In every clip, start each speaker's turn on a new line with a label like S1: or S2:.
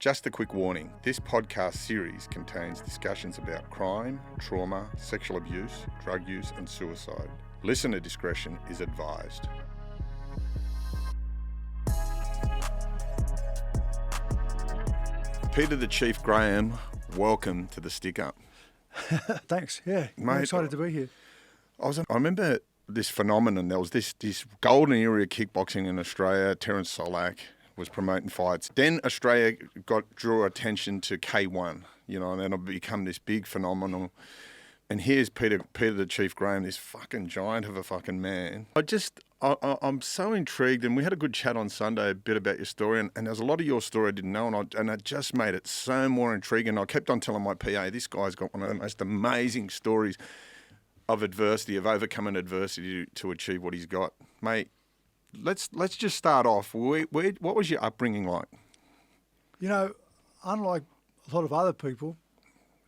S1: Just a quick warning, this podcast series contains discussions about crime, trauma, sexual abuse, drug use and suicide. Listener discretion is advised. Peter the Chief Graham, welcome to the Stick Up.
S2: Thanks, yeah.
S1: Mate,
S2: I'm excited to be here.
S1: I remember this phenomenon. There was this golden era of kickboxing in Australia. Terence Solak was promoting fights. Then Australia drew attention to K1, and then it become this big phenomenon. And here's Peter the Chief Graham, this fucking giant of a fucking man. I'm so intrigued, and we had a good chat on Sunday a bit about your story, and there's a lot of your story I didn't know, and it just made it so more intriguing. I kept on telling my PA, this guy's got one of the most amazing stories of adversity, of overcoming adversity to achieve what he's got. Mate, let's just start off. What was your upbringing like?
S2: Unlike a lot of other people,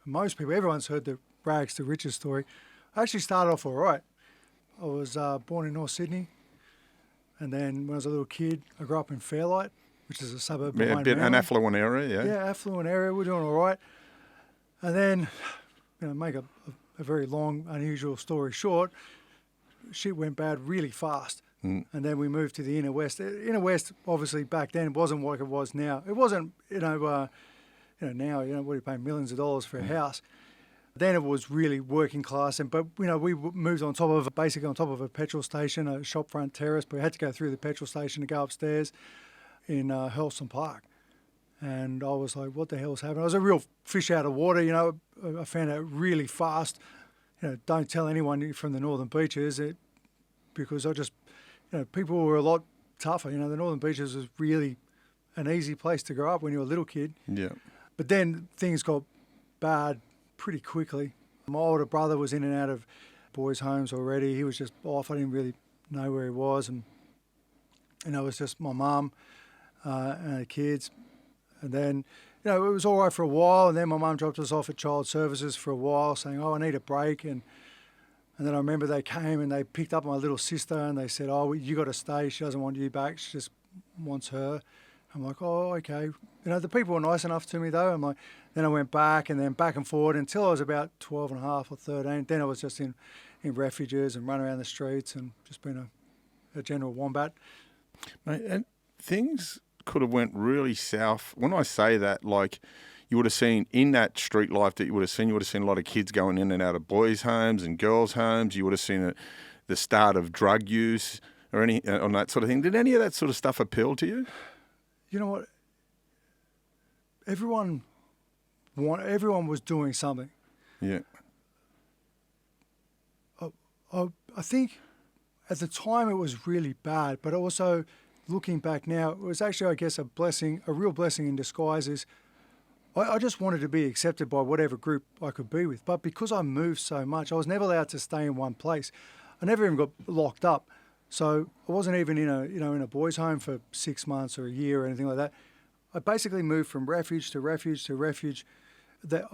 S2: most people, everyone's heard the rags to riches story. I actually started off all right. I was born in North Sydney, and then when I was a little kid, I grew up in Fairlight, which is a suburb behind Manser.
S1: An affluent area, yeah?
S2: Yeah, affluent area. We're doing all right. And then, make a very long, unusual story short, shit went bad really fast. And then we moved to the inner west. Inner west, obviously, back then wasn't like it was now. It wasn't, now, what are you paying millions of dollars for a house? Then it was really working class, but we moved on top of a petrol station, a shopfront terrace. But we had to go through the petrol station to go upstairs in Hurlston Park, and I was like, "What the hell's happening?" I was a real fish out of water. I found out really fast. Don't tell anyone from the Northern Beaches, because I just, people were a lot tougher. The Northern Beaches was really an easy place to grow up when you were a little kid.
S1: Yeah.
S2: But then things got bad pretty quickly. My older brother was in and out of boys' homes already. He was just off. I didn't really know where he was. And it was just my mum and the kids. And then, it was all right for a while. And then my mum dropped us off at Child Services for a while saying, I need a break. And then I remember they came and they picked up my little sister and they said, you got to stay. She doesn't want you back. She just wants her. I'm like, okay. The people were nice enough to me, though. I'm like, then I went back and then back and forward until I was about 12 and a half or 13. Then I was just in refuges and running around the streets and just being a general wombat.
S1: Mate, and things could have went really south. When I say that, you would have seen in that street life that you would have seen a lot of kids going in and out of boys' homes and girls' homes. You would have seen the start of drug use or any on that sort of thing. Did any of that sort of stuff appeal to you?
S2: You know what? Everyone was doing something.
S1: Yeah.
S2: I think at the time it was really bad, but also looking back now, it was actually, I guess, a real blessing in disguise. Is I just wanted to be accepted by whatever group I could be with. But because I moved so much, I was never allowed to stay in one place. I never even got locked up. So I wasn't even in a boys' home for 6 months or a year or anything like that. I basically moved from refuge to refuge to refuge. My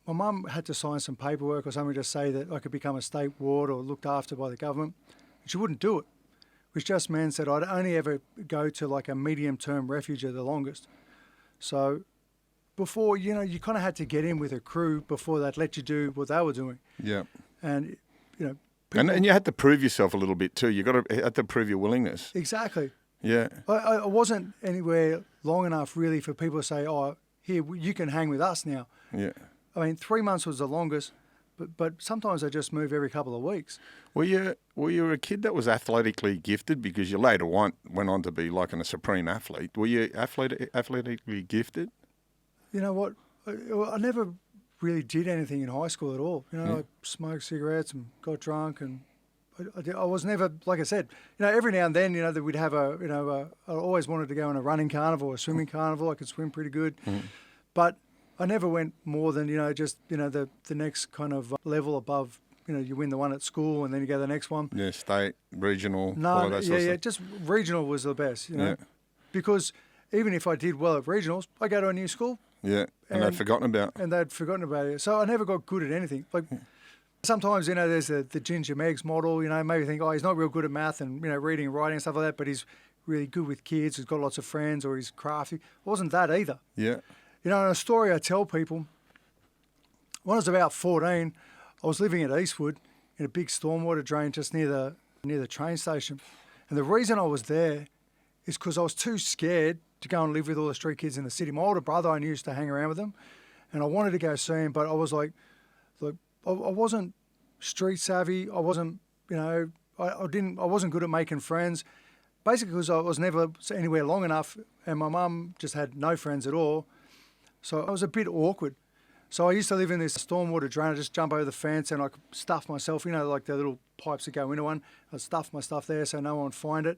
S2: mum had to sign some paperwork or something to say that I could become a state ward or looked after by the government. She wouldn't do it, which just meant that I'd only ever go to a medium-term refuge at the longest. So before, you kind of had to get in with a crew before they'd let you do what they were doing.
S1: Yeah.
S2: And,
S1: and you had to prove yourself a little bit too. You had to prove your willingness.
S2: Exactly.
S1: Yeah.
S2: I wasn't anywhere long enough really for people to say, here, you can hang with us now.
S1: Yeah.
S2: 3 months was the longest, but sometimes I just move every couple of weeks.
S1: Were you a kid that was athletically gifted? Because you later went on to be a supreme athlete. Were you athletically gifted? You know
S2: what? I never really did anything in high school at all. I smoked cigarettes and got drunk, and I was never, like I said, every now and then, that we'd have I always wanted to go on a running carnival or a swimming carnival. I could swim pretty good, but I never went more than, the next kind of level above. You win the one at school and then you go to the next one.
S1: Yeah, state, regional,
S2: no,
S1: all of that sort of stuff.
S2: Just regional was the best, because even if I did well at regionals, I go to a new school.
S1: Yeah, and they'd forgotten about
S2: it. So I never got good at anything. Sometimes, there's the Ginger Meggs model, maybe think, he's not real good at math and, reading and writing and stuff like that, but he's really good with kids, he's got lots of friends, or he's crafty. I wasn't that either.
S1: Yeah.
S2: You know, in a story I tell people, when I was about 14, I was living at Eastwood in a big stormwater drain just near the train station. And the reason I was there is because I was too scared to go and live with all the street kids in the city. My older brother, I used to hang around with them, and I wanted to go see him, but I was like I wasn't street savvy. I wasn't, you know, I wasn't good at making friends. Basically, because I was never anywhere long enough, and my mum just had no friends at all. So I was a bit awkward. So I used to live in this stormwater drain. I'd just jump over the fence and I could stuff myself, you know, like the little pipes that go into one. I'd stuff my stuff there so no one would find it.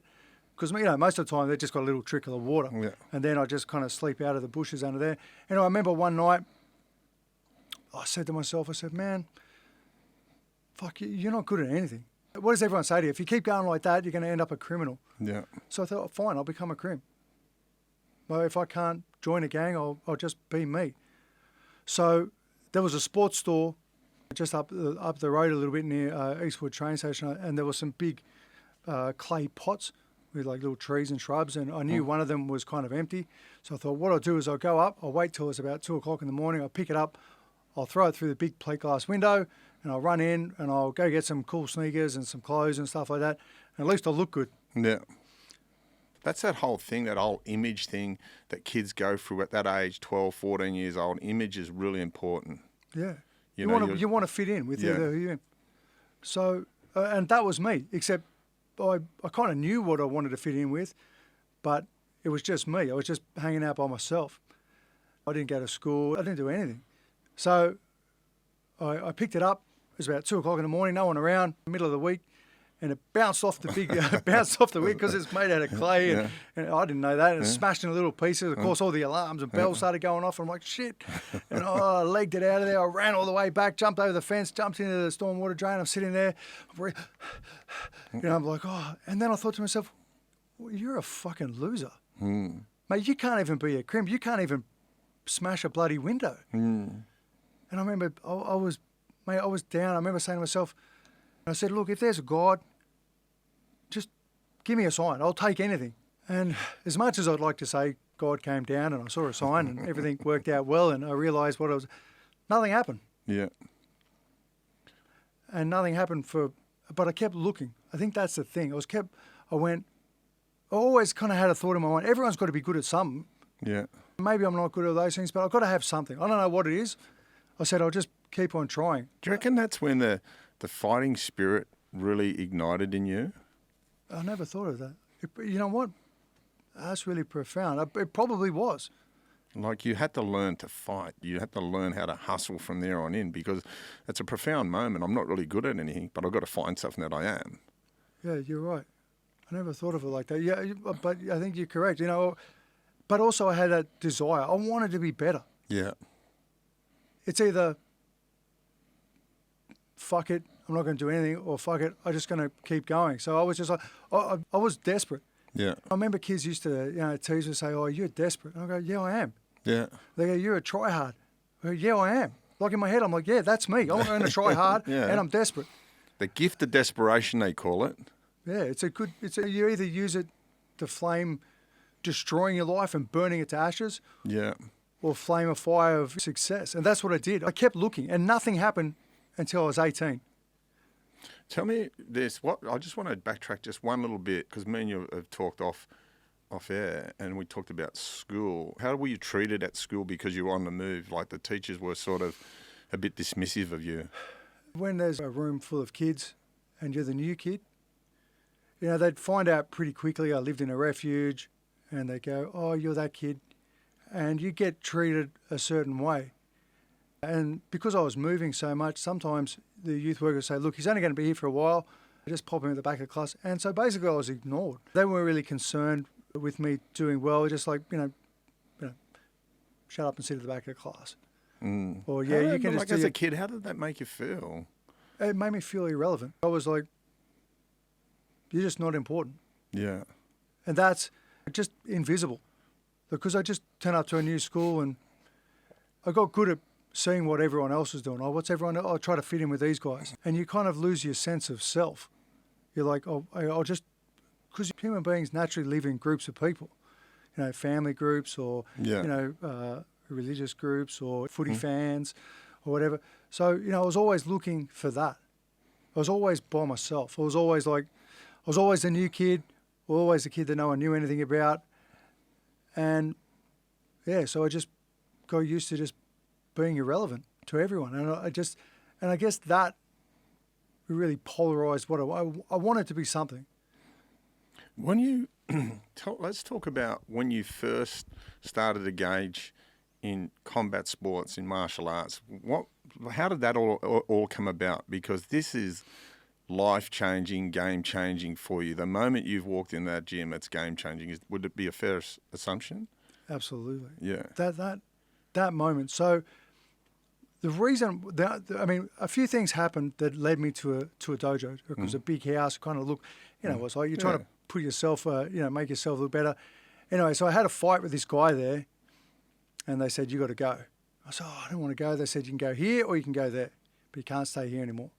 S2: Because, you know, most of the time they've just got a little trickle of water.
S1: Yeah.
S2: And then I just kind of sleep out of the bushes under there. And I remember one night, I said to myself, I said, man, fuck, you're not good at anything. What does everyone say to you? If you keep going like that, you're going to end up a criminal.
S1: Yeah.
S2: So I thought, fine, I'll become a crim. Well, if I can't join a gang, I'll just be me. So there was a sports store just up the road a little bit near Eastwood train station, and there were some big clay pots with like little trees and shrubs, and I knew one of them was kind of empty. So I thought, what I'll do is I'll go up, I'll wait till it's about 2 o'clock in the morning, I'll pick it up, I'll throw it through the big plate glass window, and I'll run in and I'll go get some cool sneakers and some clothes and stuff like that. And at least I'll look good.
S1: Yeah. That's that whole thing, that whole image thing that kids go through at that age, 12, 14 years old. Image is really important.
S2: Yeah.
S1: You
S2: want to fit in with you. So, and that was me, except I kind of knew what I wanted to fit in with, but it was just me. I was just hanging out by myself. I didn't go to school. I didn't do anything. So I picked it up. It was about 2 o'clock in the morning, no one around, middle of the week, and it bounced off the wick because it's made out of clay, and I didn't know that, and it smashed into little pieces. Of course, all the alarms and bells started going off, and I'm like, shit. And I legged it out of there. I ran all the way back, jumped over the fence, jumped into the stormwater drain. I'm sitting there, I'm like, oh. And then I thought to myself, well, you're a fucking loser. Mate, you can't even be a crim. You can't even smash a bloody window. And I remember I was down. I remember saying to myself, I said, look, if there's a God, just give me a sign. I'll take anything. And as much as I'd like to say God came down and I saw a sign and everything worked out well and I realised nothing happened.
S1: Yeah.
S2: And nothing happened but I kept looking. I think that's the thing. I always kind of had a thought in my mind, everyone's got to be good at something.
S1: Yeah. Maybe
S2: Maybe I'm not good at those things, but I've got to have something. I don't know what it is. I said, I'll just keep on trying.
S1: Do you reckon that's when the fighting spirit really ignited in you?
S2: I never thought of that. You know what? That's really profound. It probably was.
S1: Like you had to learn to fight. You had to learn how to hustle from there on in because it's a profound moment. I'm not really good at anything, but I've got to find something that I am.
S2: Yeah, you're right. I never thought of it like that. Yeah, but I think you're correct. You know, but also I had that desire. I wanted to be better.
S1: Yeah.
S2: It's either fuck it, I'm not going to do anything, or fuck it, I'm just going to keep going. So I was just like, I was desperate.
S1: Yeah.
S2: I remember kids used to, tease and say, oh, you're desperate. And I go, yeah, I am.
S1: Yeah.
S2: They go, you're a try-hard. I go, yeah, I am. Like in my head, I'm like, yeah, that's me. I'm going to try hard and I'm desperate.
S1: The gift of desperation, they call it.
S2: Yeah, you either use it to flame destroying your life and burning it to ashes.
S1: Yeah.
S2: Or flame a fire of success. And that's what I did. I kept looking and nothing happened until I was 18.
S1: Tell me this. I just want to backtrack just one little bit because me and you have talked off air and we talked about school. How were you treated at school because you were on the move? Like the teachers were sort of a bit dismissive of you.
S2: When there's a room full of kids and you're the new kid, they'd find out pretty quickly I lived in a refuge and they go, oh, you're that kid. And you get treated a certain way. And because I was moving so much, sometimes the youth workers say, look, he's only going to be here for a while. Just pop him in the back of class. And so basically I was ignored. They weren't really concerned with me doing well. Just like, shut up and sit at the back of the class.
S1: Mm.
S2: Or you can just
S1: as a kid, how did that make you feel?
S2: It made me feel irrelevant. I was like, you're just not important.
S1: Yeah.
S2: And that's just invisible. Because I just turned up to a new school and I got good at seeing what everyone else is doing. Oh, what's everyone else? I'll try to fit in with these guys. And you kind of lose your sense of self. You're like, oh, I'll just because human beings naturally live in groups of people, you know, family groups or,
S1: Yeah.
S2: you know, religious groups or footy fans or whatever. So, you know, I was always looking for that. I was always by myself. I was always the new kid, always the kid that no one knew anything about. And yeah, so I just got used to just being irrelevant to everyone. And I guess that really polarized what I wanted to be something.
S1: When you let's talk about when you first started to engage in combat sports, in martial arts. How did that all come about? Because this is life-changing, game-changing for you. The moment you've walked in that gym, it's game-changing. Would it be a fair assumption?
S2: Absolutely.
S1: Yeah.
S2: That moment. So the reason I mean, a few things happened that led me to a dojo. It was a big house, kind of look, you know, it was like you're trying to put yourself, you know, make yourself look better. Anyway, so I had a fight with this guy there, and they said, you got to go. I said, I don't want to go. They said, you can go here or you can go there, but you can't stay here anymore.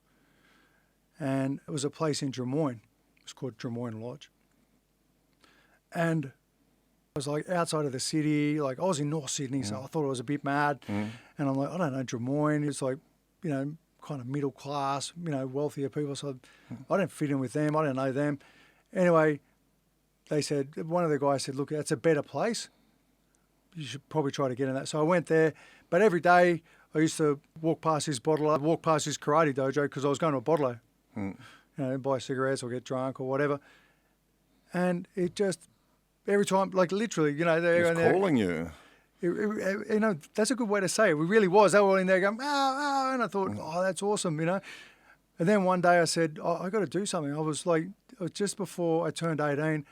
S2: And it was a place in Drummoyne. It was called Drummoyne Lodge. And I was like outside of the city, like I was in North Sydney, so I thought I was a bit mad. And I'm like, I don't know, Drummoyne, it's like, you know, kind of middle class, you know, wealthier people. So I didn't fit in with them. I didn't know them. Anyway, they said, one of the guys said, look, that's a better place. You should probably try to get in that. So I went there, but every day I used to walk past his bottler, walk past his karate dojo because I was going to a bottler, you know, buy cigarettes or get drunk or whatever. And it just, every time, like literally, you know, they're
S1: calling you.
S2: You know, that's a good way to say it. It really was. They were all in there going, and I thought, that's awesome, you know. And then one day I said, I got to do something. I was like, just before I turned 18,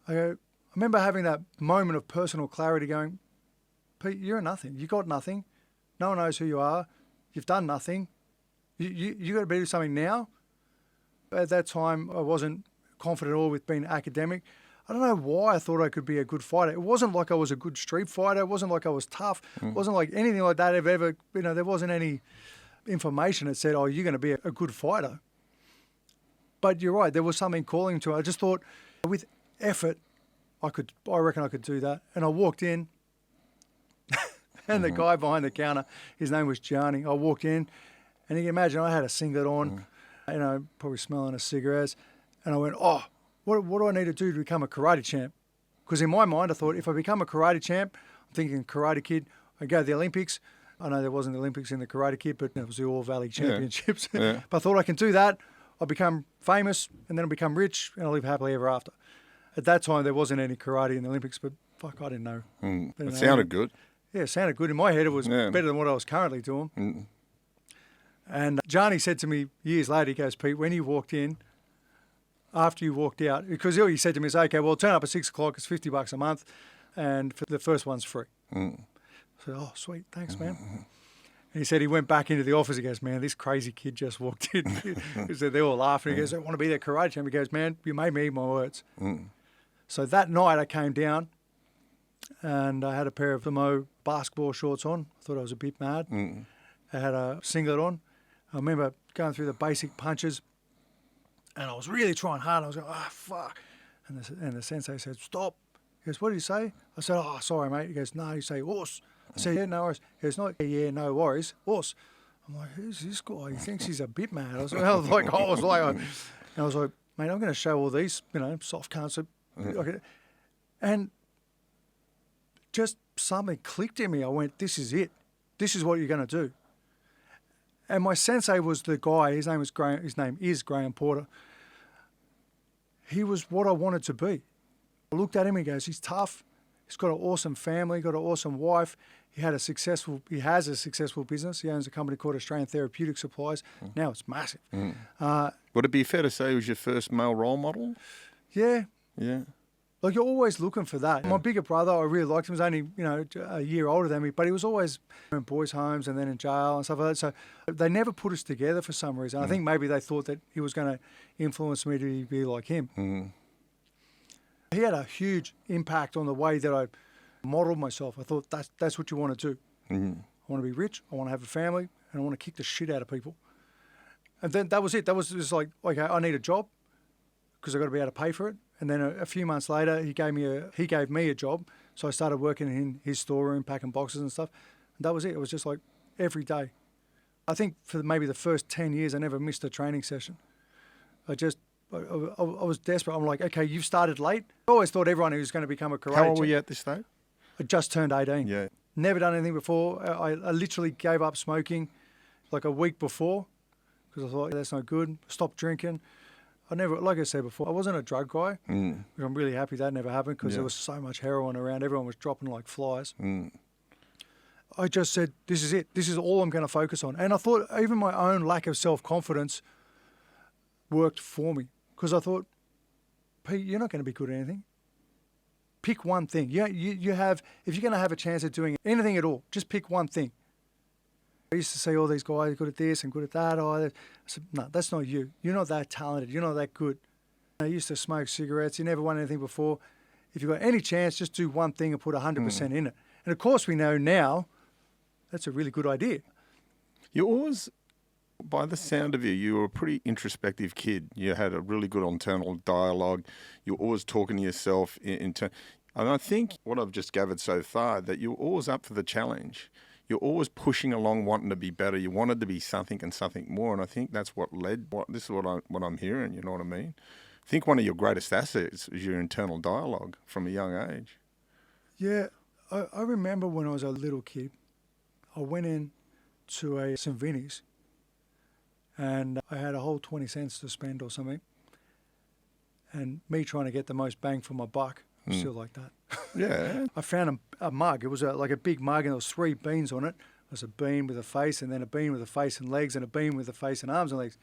S2: I remember having that moment of personal clarity going, Pete, you're nothing. You got nothing. No one knows who you are. You've done nothing. You got to do something now. At that time, I wasn't confident at all with being academic. I don't know why I thought I could be a good fighter. It wasn't like I was a good street fighter. It wasn't like I was tough. It wasn't like anything like that ever, you know, there wasn't any information that said, you're going to be a good fighter. But you're right, there was something calling to it. I just thought with effort, I reckon I could do that. And I walked in and the guy behind the counter, his name was Gianni. I walked in and you can imagine I had a singlet on, you know, probably smelling of cigarettes. And I went, what do I need to do to become a karate champ? Because in my mind, I thought if I become a karate champ, I'm thinking Karate Kid, I go to the Olympics. I know there wasn't the Olympics in the Karate Kid, but it was the All Valley Championships.
S1: Yeah.
S2: But I thought I can do that. I'll become famous and then I'll become rich and I'll live happily ever after. At that time, there wasn't any karate in the Olympics, but fuck, I didn't know.
S1: It sounded good.
S2: Yeah, it sounded good. In my head, it was better than what I was currently doing. And Gianni said to me years later, he goes, Pete, when you walked in, after you walked out, because he said to me, okay, well, turn up at 6 o'clock, it's $50 a month, and for the first one's free. I said, sweet, thanks, man. And he said he went back into the office. He goes, man, this crazy kid just walked in. He said, they're all laughing. He goes, I want to be their karate champ. He goes, man, you made me eat my words. So that night I came down and I had a pair of Mo basketball shorts on. I thought I was a bit mad. I had a singlet on. I remember going through the basic punches and I was really trying hard. I was going, fuck. And the sensei said, stop. He goes, what did you say? I said, sorry, mate. He goes, no, you say horse. I said, yeah, no worries. He goes, not, yeah, no worries, horse. I'm like, who's this guy? He thinks he's a bit mad. I was like, mate, I'm going to show all these, you know, soft cunts. And just something clicked in me. I went, this is it. This is what you're going to do. And my sensei was the guy. His name is Graham Porter. He was what I wanted to be. I looked at him. He goes, he's tough. He's got an awesome family. Got an awesome wife. He has a successful business. He owns a company called Australian Therapeutic Supplies. Now it's massive.
S1: Would it be fair to say he was your first male role model?
S2: Yeah.
S1: Yeah.
S2: Like you're always looking for that. My bigger brother, I really liked him. He was only, you know, a year older than me, but he was always in boys' homes and then in jail and stuff like that. So they never put us together for some reason. I think maybe they thought that he was going to influence me to be like him. He had a huge impact on the way that I modeled myself. I thought that's what you want to do. I want to be rich. I want to have a family, and I want to kick the shit out of people. And then that was it. That was just like, okay, I need a job because I got to be able to pay for it, And then a few months later, he gave me a job. So I started working in his storeroom, packing boxes and stuff. And that was it. It was just like every day. I think for maybe the first 10 years, I never missed a training session. I was desperate. I'm like, okay, you've started late. I always thought everyone who was going to become a karate.
S1: How old were you at this stage?
S2: I just turned 18.
S1: Yeah.
S2: Never done anything before. I literally gave up smoking like a week before because I thought that's no good. Stopped drinking. I never, like I said before, I wasn't a drug guy. I'm really happy that never happened because there was so much heroin around. Everyone was dropping like flies. I just said, this is it. This is all I'm going to focus on. And I thought even my own lack of self-confidence worked for me because I thought, Pete, you're not going to be good at anything. Pick one thing. You have, if you're going to have a chance at doing anything at all, just pick one thing. I used to see all these guys good at this and good at that. I said, no, that's not you. You're not that talented. You're not that good. I used to smoke cigarettes. You never won anything before. If you've got any chance, just do one thing and put 100% in it. And of course we know now that's a really good idea.
S1: You always, by the sound of you, you were a pretty introspective kid. You had a really good internal dialogue. You were always talking to yourself and I think what I've just gathered so far, that you're always up for the challenge. You're always pushing along, wanting to be better. You wanted to be something and something more, and I think that's what led. This is what I'm hearing. You know what I mean? I think one of your greatest assets is your internal dialogue from a young age.
S2: Yeah, I remember when I was a little kid, I went in to a St. Vinny's, and I had a whole 20 cents to spend or something, and me trying to get the most bang for my buck. I'm still like that.
S1: Yeah.
S2: I found a mug. It was like a big mug, and there was 3 beans on it. There was a bean with a face, and then a bean with a face and legs, and a bean with a face and arms and legs.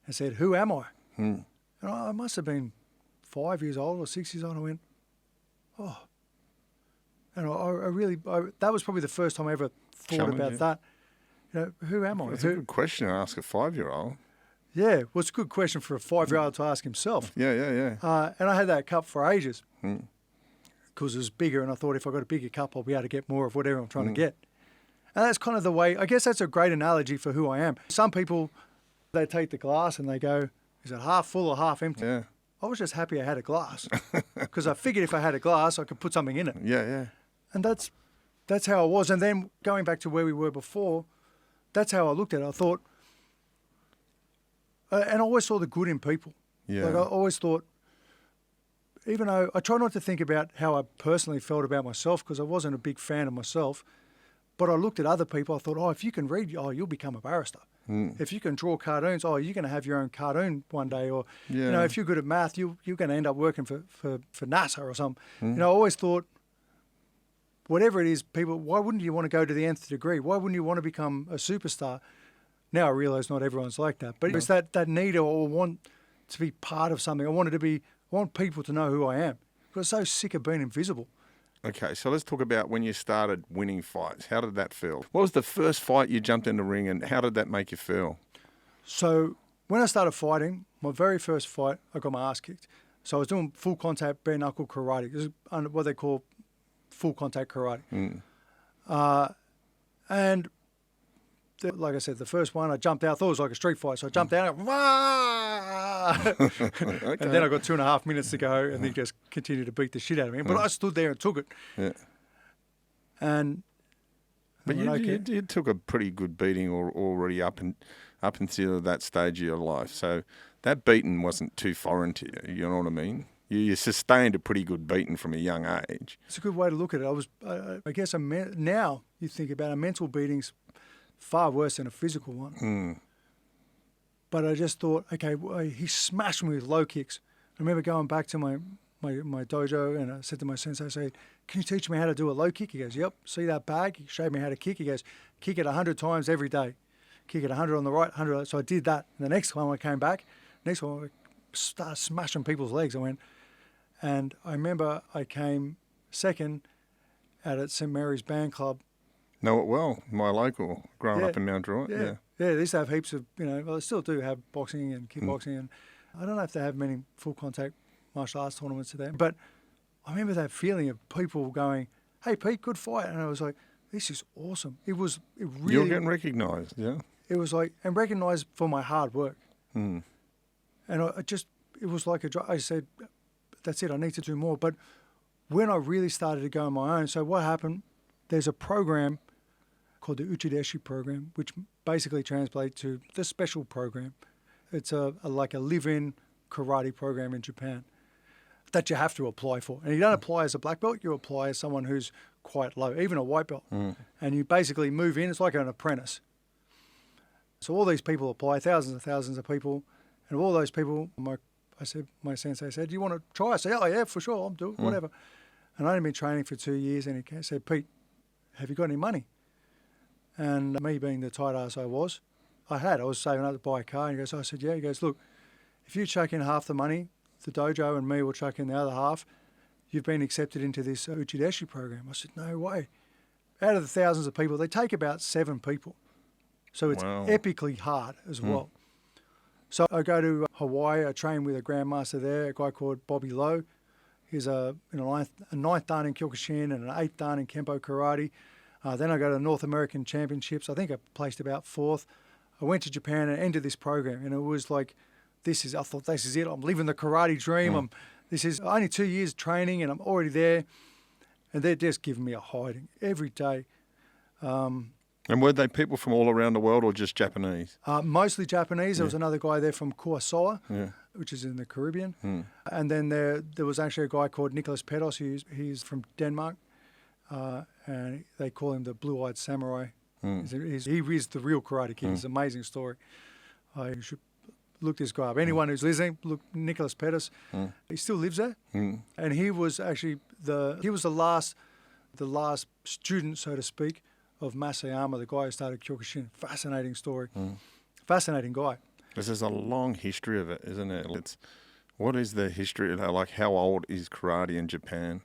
S2: I said, who am I? And I must have been 5 years old or 6 years old. I went, oh. And that was probably the first time I ever thought about that. You know, who am I?
S1: That's a good question to ask a 5-year-old.
S2: Yeah, well, it's a good question for a 5-year-old to ask himself.
S1: Yeah.
S2: And I had that cup for ages. Because it was bigger, and I thought if I got a bigger cup, I'll be able to get more of whatever I'm trying to get. And that's kind of the way, I guess that's a great analogy for who I am. Some people, they take the glass and they go, is it half full or half empty?
S1: Yeah.
S2: I was just happy I had a glass because I figured if I had a glass, I could put something in it.
S1: Yeah.
S2: And that's how I was. And then going back to where we were before, that's how I looked at it. I thought, and I always saw the good in people.
S1: Yeah.
S2: Like I always thought, even though I try not to think about how I personally felt about myself because I wasn't a big fan of myself, but I looked at other people. I thought, oh, if you can read, oh, you'll become a barrister. If you can draw cartoons, oh, you're going to have your own cartoon one day. Or, you know, if you're good at math, you're going to end up working for NASA or something. You know, I always thought, whatever it is, people, why wouldn't you want to go to the nth degree? Why wouldn't you want to become a superstar? Now I realise not everyone's like that. But it's that need or want to be part of something. I want people to know who I am. Because I'm so sick of being invisible.
S1: Okay, so let's talk about when you started winning fights. How did that feel? What was the first fight you jumped in the ring, and how did that make you feel?
S2: So when I started fighting, my very first fight, I got my ass kicked. So I was doing full contact bare knuckle karate. This is what they call full contact karate. And like I said, the first one, I jumped out. I thought it was like a street fight. So I jumped out and and then I got 2.5 minutes to go, and then just continued to beat the shit out of me. But I stood there and took it.
S1: Yeah. But you took a pretty good beating already up until that stage of your life. So that beating wasn't too foreign to you. You know what I mean? You sustained a pretty good beating from a young age.
S2: It's a good way to look at it. I guess now you think about a mental beating's far worse than a physical one. But I just thought, okay, he smashed me with low kicks. I remember going back to my dojo, and I said to my sensei, I said, can you teach me how to do a low kick? He goes, yep. See that bag? He showed me how to kick. He goes, kick it 100 times every day. Kick it 100 on the right, 100 on the. So I did that. And the next time I came back, I started smashing people's legs. And I remember I came second at St. Mary's Band Club.
S1: Know it well, my local, growing up in Mount Druitt. Yeah,
S2: they used to have heaps of, well, they still do have boxing and kickboxing. And I don't know if they have many full contact martial arts tournaments there. But I remember that feeling of people going, hey, Pete, good fight. And I was like, this is awesome. It really...
S1: You're getting recognised, yeah.
S2: It was like, and recognised for my hard work. And it was like I said, that's it. I need to do more. But when I really started to go on my own, so what happened, there's a program called the Uchideshi program, which basically translates to the special program. It's like a live-in karate program in Japan that you have to apply for. And you don't apply as a black belt, you apply as someone who's quite low, even a white belt. And you basically move in, it's like an apprentice. So all these people apply, thousands and thousands of people. And of all those people, my sensei said, do you want to try? I said, oh yeah, for sure, I'll do it, whatever. And I'd only been training for 2 years, and he said, Pete, have you got any money? And me being the tight ass I was saving up to buy a car. And he goes, I said, yeah. He goes, look, if you chuck in half the money, the dojo and me will chuck in the other half, you've been accepted into this Uchideshi program. I said, no way. Out of the thousands of people, they take about 7 people. So it's epically hard as well. So I go to Hawaii. I train with a grandmaster there, a guy called Bobby Lowe. He's a ninth dan in Kyokushin and an 8th dan in Kempo Karate. Then I go to the North American Championships. I think I placed about 4th. I went to Japan and entered this program, and it was like, I thought, this is it. I'm living the karate dream. This is only 2 years training, and I'm already there. And they're just giving me a hiding every day.
S1: And were they people from all around the world or just Japanese?
S2: Mostly Japanese. There was another guy there from Kurosawa, which is in the Caribbean. And then there was actually a guy called Nicholas Petos. He's from Denmark, and they call him the Blue-Eyed Samurai. He is the real Karate Kid. It's an amazing story. You should look this guy up. Anyone who's listening, look Nicholas Petos. He still lives there, and he was actually the last student, so to speak, of Masayama, the guy who started Kyokushin. Fascinating story. Fascinating guy.
S1: This is a long history of it, isn't it? What is the history? Like, how old is karate in Japan?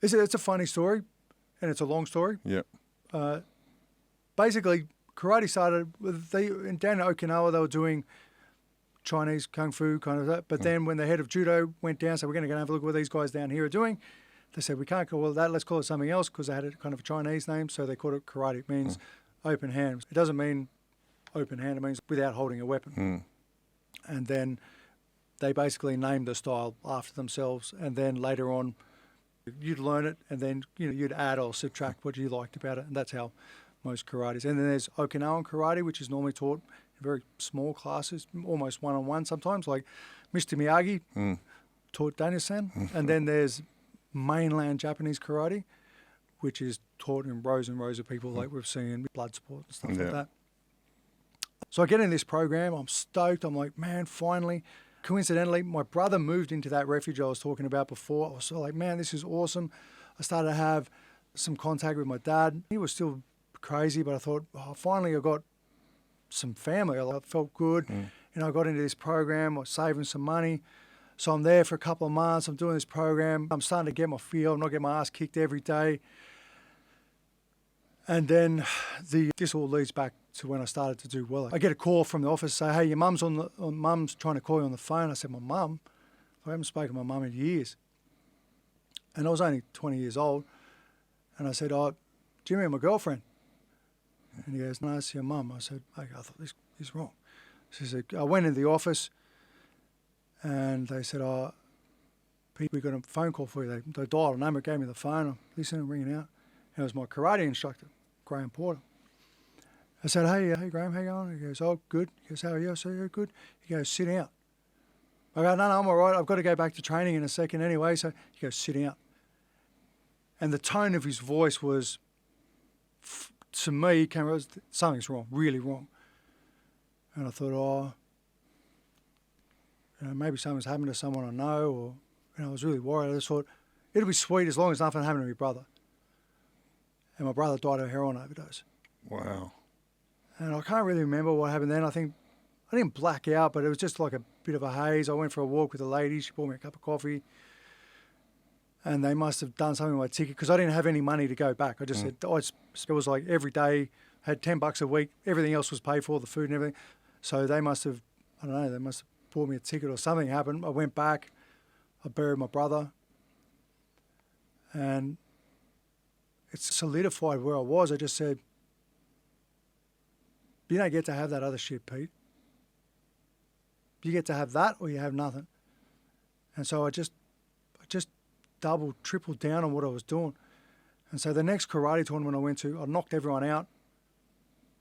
S2: It's a funny story, and it's a long story.
S1: Yeah.
S2: Basically, karate started down in Okinawa. They were doing Chinese kung fu kind of that. But then when the head of judo went down, so we're going to go and have a look at what these guys down here are doing. They said, we can't call it that, let's call it something else, because they had a kind of a Chinese name, so they called it karate. It means open hand. It doesn't mean open hand, it means without holding a weapon. And then they basically named the style after themselves, and then later on you'd learn it, and then you'd add or subtract what you liked about it, and that's how most karate is. And then there's Okinawan karate, which is normally taught in very small classes, almost one-on-one sometimes, like Mr. Miyagi taught Daniel-san. And then there's mainland Japanese karate, which is taught in rows and rows of people like we've seen in blood sport and stuff like that. So I get in this program, I'm stoked, I'm like, man, finally. Coincidentally, my brother moved into that refuge I was talking about before. I was like, man, this is awesome. I started to have some contact with my dad. He was still crazy, but I thought, finally I got some family. I felt good. I got into this program, I was saving some money. So I'm there for a couple of months. I'm doing this program. I'm starting to get my feel. I'm not getting my ass kicked every day. And then this all leads back to when I started to do well. I get a call from the office, say, hey, your mum's mum's trying to call you on the phone. I said, my mum? I haven't spoken to my mum in years. And I was only 20 years old. And I said, Jimmy, my girlfriend. And he goes, no, it's your mum. I said, okay, I thought this is wrong. So he said, I went into the office. And they said, Pete, we got a phone call for you. They dialed a number, gave me the phone. I'm listening, ringing out. And it was my karate instructor, Graham Porter. I said, hey, Graham, how you going? He goes, oh, good. He goes, how are you? I said, yeah, good. He goes, sit down. I go, no, I'm all right. I've got to go back to training in a second anyway. So he goes, sit down. And the tone of his voice was, to me, something's wrong, really wrong. And I thought, maybe something's happened to someone I know, or I was really worried. I just thought, it'll be sweet as long as nothing happened to my brother. And my brother died of a heroin overdose.
S1: Wow.
S2: And I can't really remember what happened then. I think I didn't black out, but it was just like a bit of a haze. I went for a walk with a lady. She bought me a cup of coffee. And they must have done something with my ticket, because I didn't have any money to go back. I just said, it was like every day, had $10 a week. Everything else was paid for, the food and everything. So they must have, they must have bought me a ticket or something happened. I went back, I buried my brother, and it solidified where I was. I just said, you don't get to have that other shit, Pete. You get to have that or you have nothing. And so I just doubled, tripled down on what I was doing. And so the next karate tournament I went to, I knocked everyone out.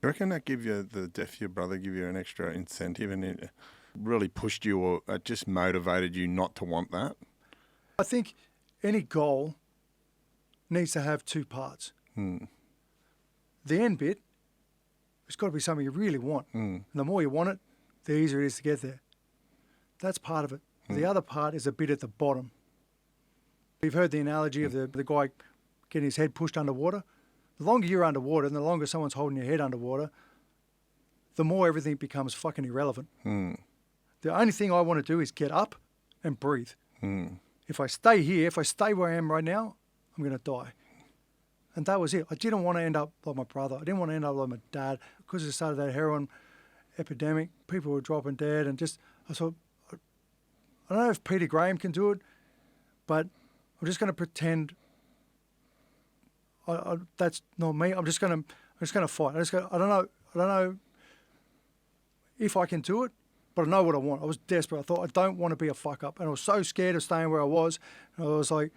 S1: You reckon that give you, the death of your brother, give you an extra incentive and it really pushed you or it just motivated you not to want that?
S2: I think any goal needs to have two parts. The end bit, it's got to be something you really want. And the more you want it, the easier it is to get there. That's part of it. The other part is a bit at the bottom. You've heard the analogy of the guy getting his head pushed underwater. The longer you're underwater and the longer someone's holding your head underwater, the more everything becomes fucking irrelevant. The only thing I want to do is get up and breathe. If I stay here, if I stay where I am right now, I'm going to die. And that was it. I didn't want to end up like my brother. I didn't want to end up like my dad. Because it started that heroin epidemic, people were dropping dead. And just, I thought, I don't know if Peter Graham can do it, but I'm just going to pretend that's not me. I'm just going to fight. I don't know if I can do it, but I know what I want. I was desperate. I thought, I don't want to be a fuck up. And I was so scared of staying where I was. And I was like,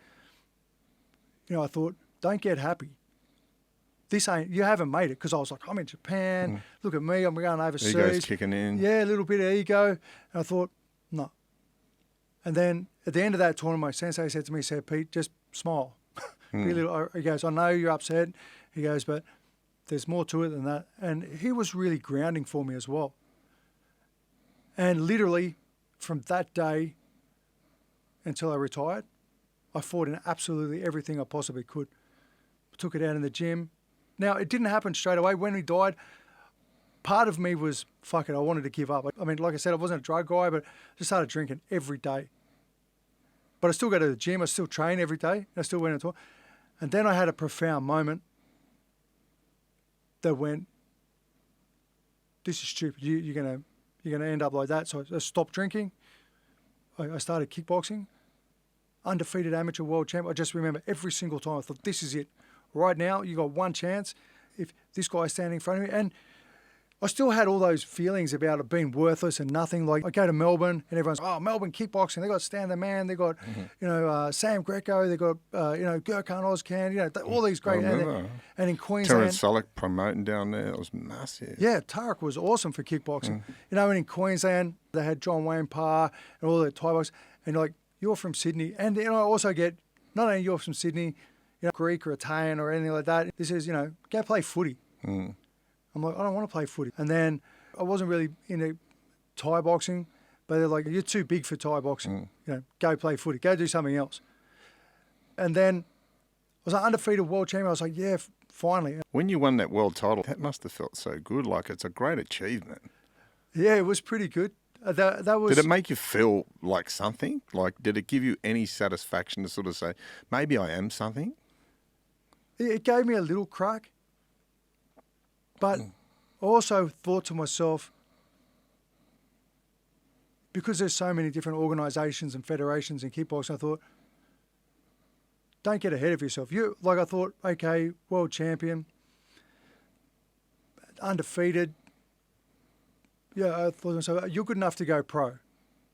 S2: I thought, don't get happy. You haven't made it. Because I was like, I'm in Japan. Look at me. I'm going overseas.
S1: Ego's kicking in.
S2: Yeah, a little bit of ego. And I thought, no. And then at the end of that tournament, my sensei said to me, Pete, just smile. He goes, I know you're upset. He goes, but there's more to it than that. And he was really grounding for me as well. And literally from that day until I retired, I fought in absolutely everything I possibly could. Took it out in the gym. Now, it didn't happen straight away. When he died, part of me was, fuck it, I wanted to give up. I mean, like I said, I wasn't a drug guy, but I just started drinking every day. But I still go to the gym. I still train every day. I still went into it. And then I had a profound moment that went, this is stupid. You're gonna end up like that. So I stopped drinking. I started kickboxing. Undefeated amateur world champ. I just remember every single time I thought, this is it. Right now, you got one chance. If this guy's standing in front of me, and I still had all those feelings about it being worthless and nothing. Like I go to Melbourne and everyone's, Melbourne kickboxing. They got Stan the Man. They got, Sam Greco. They got, Gurkhan Ozcan. All these great. And in Queensland,
S1: Terence Sullick promoting down there. That was massive.
S2: Yeah, Tarek was awesome for kickboxing. And in Queensland they had John Wayne Parr and all the Thai boxers. And like, you're from Sydney, and I also get not only you're from Sydney, Greek or Italian or anything like that. This is go play footy. I'm like, I don't want to play footy. And then I wasn't really into Thai boxing, but they're like, you're too big for Thai boxing. Go play footy. Go do something else. And then I was an undefeated world champion. I was like, yeah, finally.
S1: When you won that world title, that must have felt so good. Like, it's a great achievement.
S2: Yeah, it was pretty good. That was.
S1: Did it make you feel like something? Like, did it give you any satisfaction to sort of say, maybe I am something?
S2: It gave me a little crack. But I also thought to myself, because there's so many different organisations and federations in kickboxing, I thought, don't get ahead of yourself. I thought, okay, world champion, undefeated. Yeah, I thought to myself, you're good enough to go pro.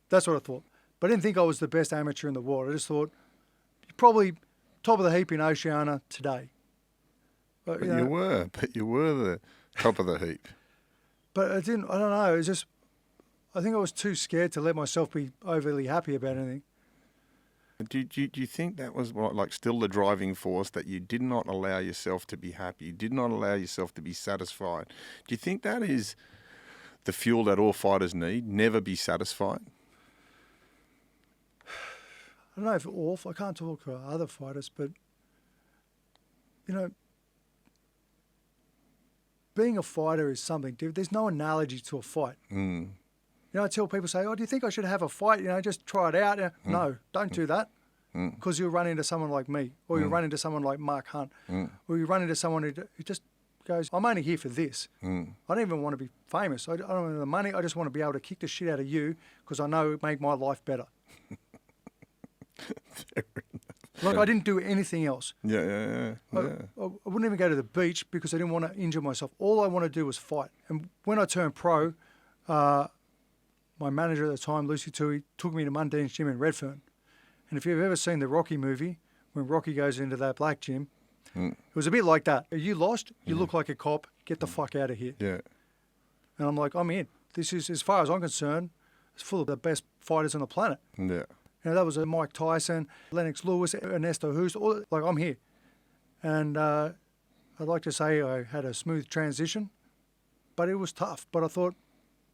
S2: That's what I thought. But I didn't think I was the best amateur in the world. I just thought, you're probably top of the heap in Oceania today.
S1: But you were the top of the heap.
S2: But I don't know. It was just, I think I was too scared to let myself be overly happy about anything.
S1: Do you think that was still the driving force, that you did not allow yourself to be happy? You did not allow yourself to be satisfied? Do you think that is the fuel that all fighters need? Never be satisfied?
S2: I don't know if I can't talk for other fighters, but, being a fighter is something different. There's no analogy to a fight. I tell people, say, do you think I should have a fight? Just try it out. No, don't do that, because you'll run into someone like me, or you'll run into someone like Mark Hunt, or you run into someone who just goes, I'm only here for this. I don't even want to be famous. I don't want the money. I just want to be able to kick the shit out of you because I know it would make my life better.
S1: Fair enough.
S2: Like, I didn't do anything else.
S1: Yeah.
S2: I wouldn't even go to the beach because I didn't want to injure myself. All I wanted to do was fight. And when I turned pro, my manager at the time, Lucy Tui, took me to Mundine's gym in Redfern. And if you've ever seen the Rocky movie, when Rocky goes into that black gym, it was a bit like that. Are you lost? You look like a cop. Get the fuck out of here.
S1: Yeah.
S2: And I'm like, I'm in. This is, as far as I'm concerned, it's full of the best fighters on the planet.
S1: Yeah.
S2: That was a Mike Tyson, Lennox Lewis, Ernesto Hoost. Like, I'm here. And I'd like to say I had a smooth transition, but it was tough. But I thought...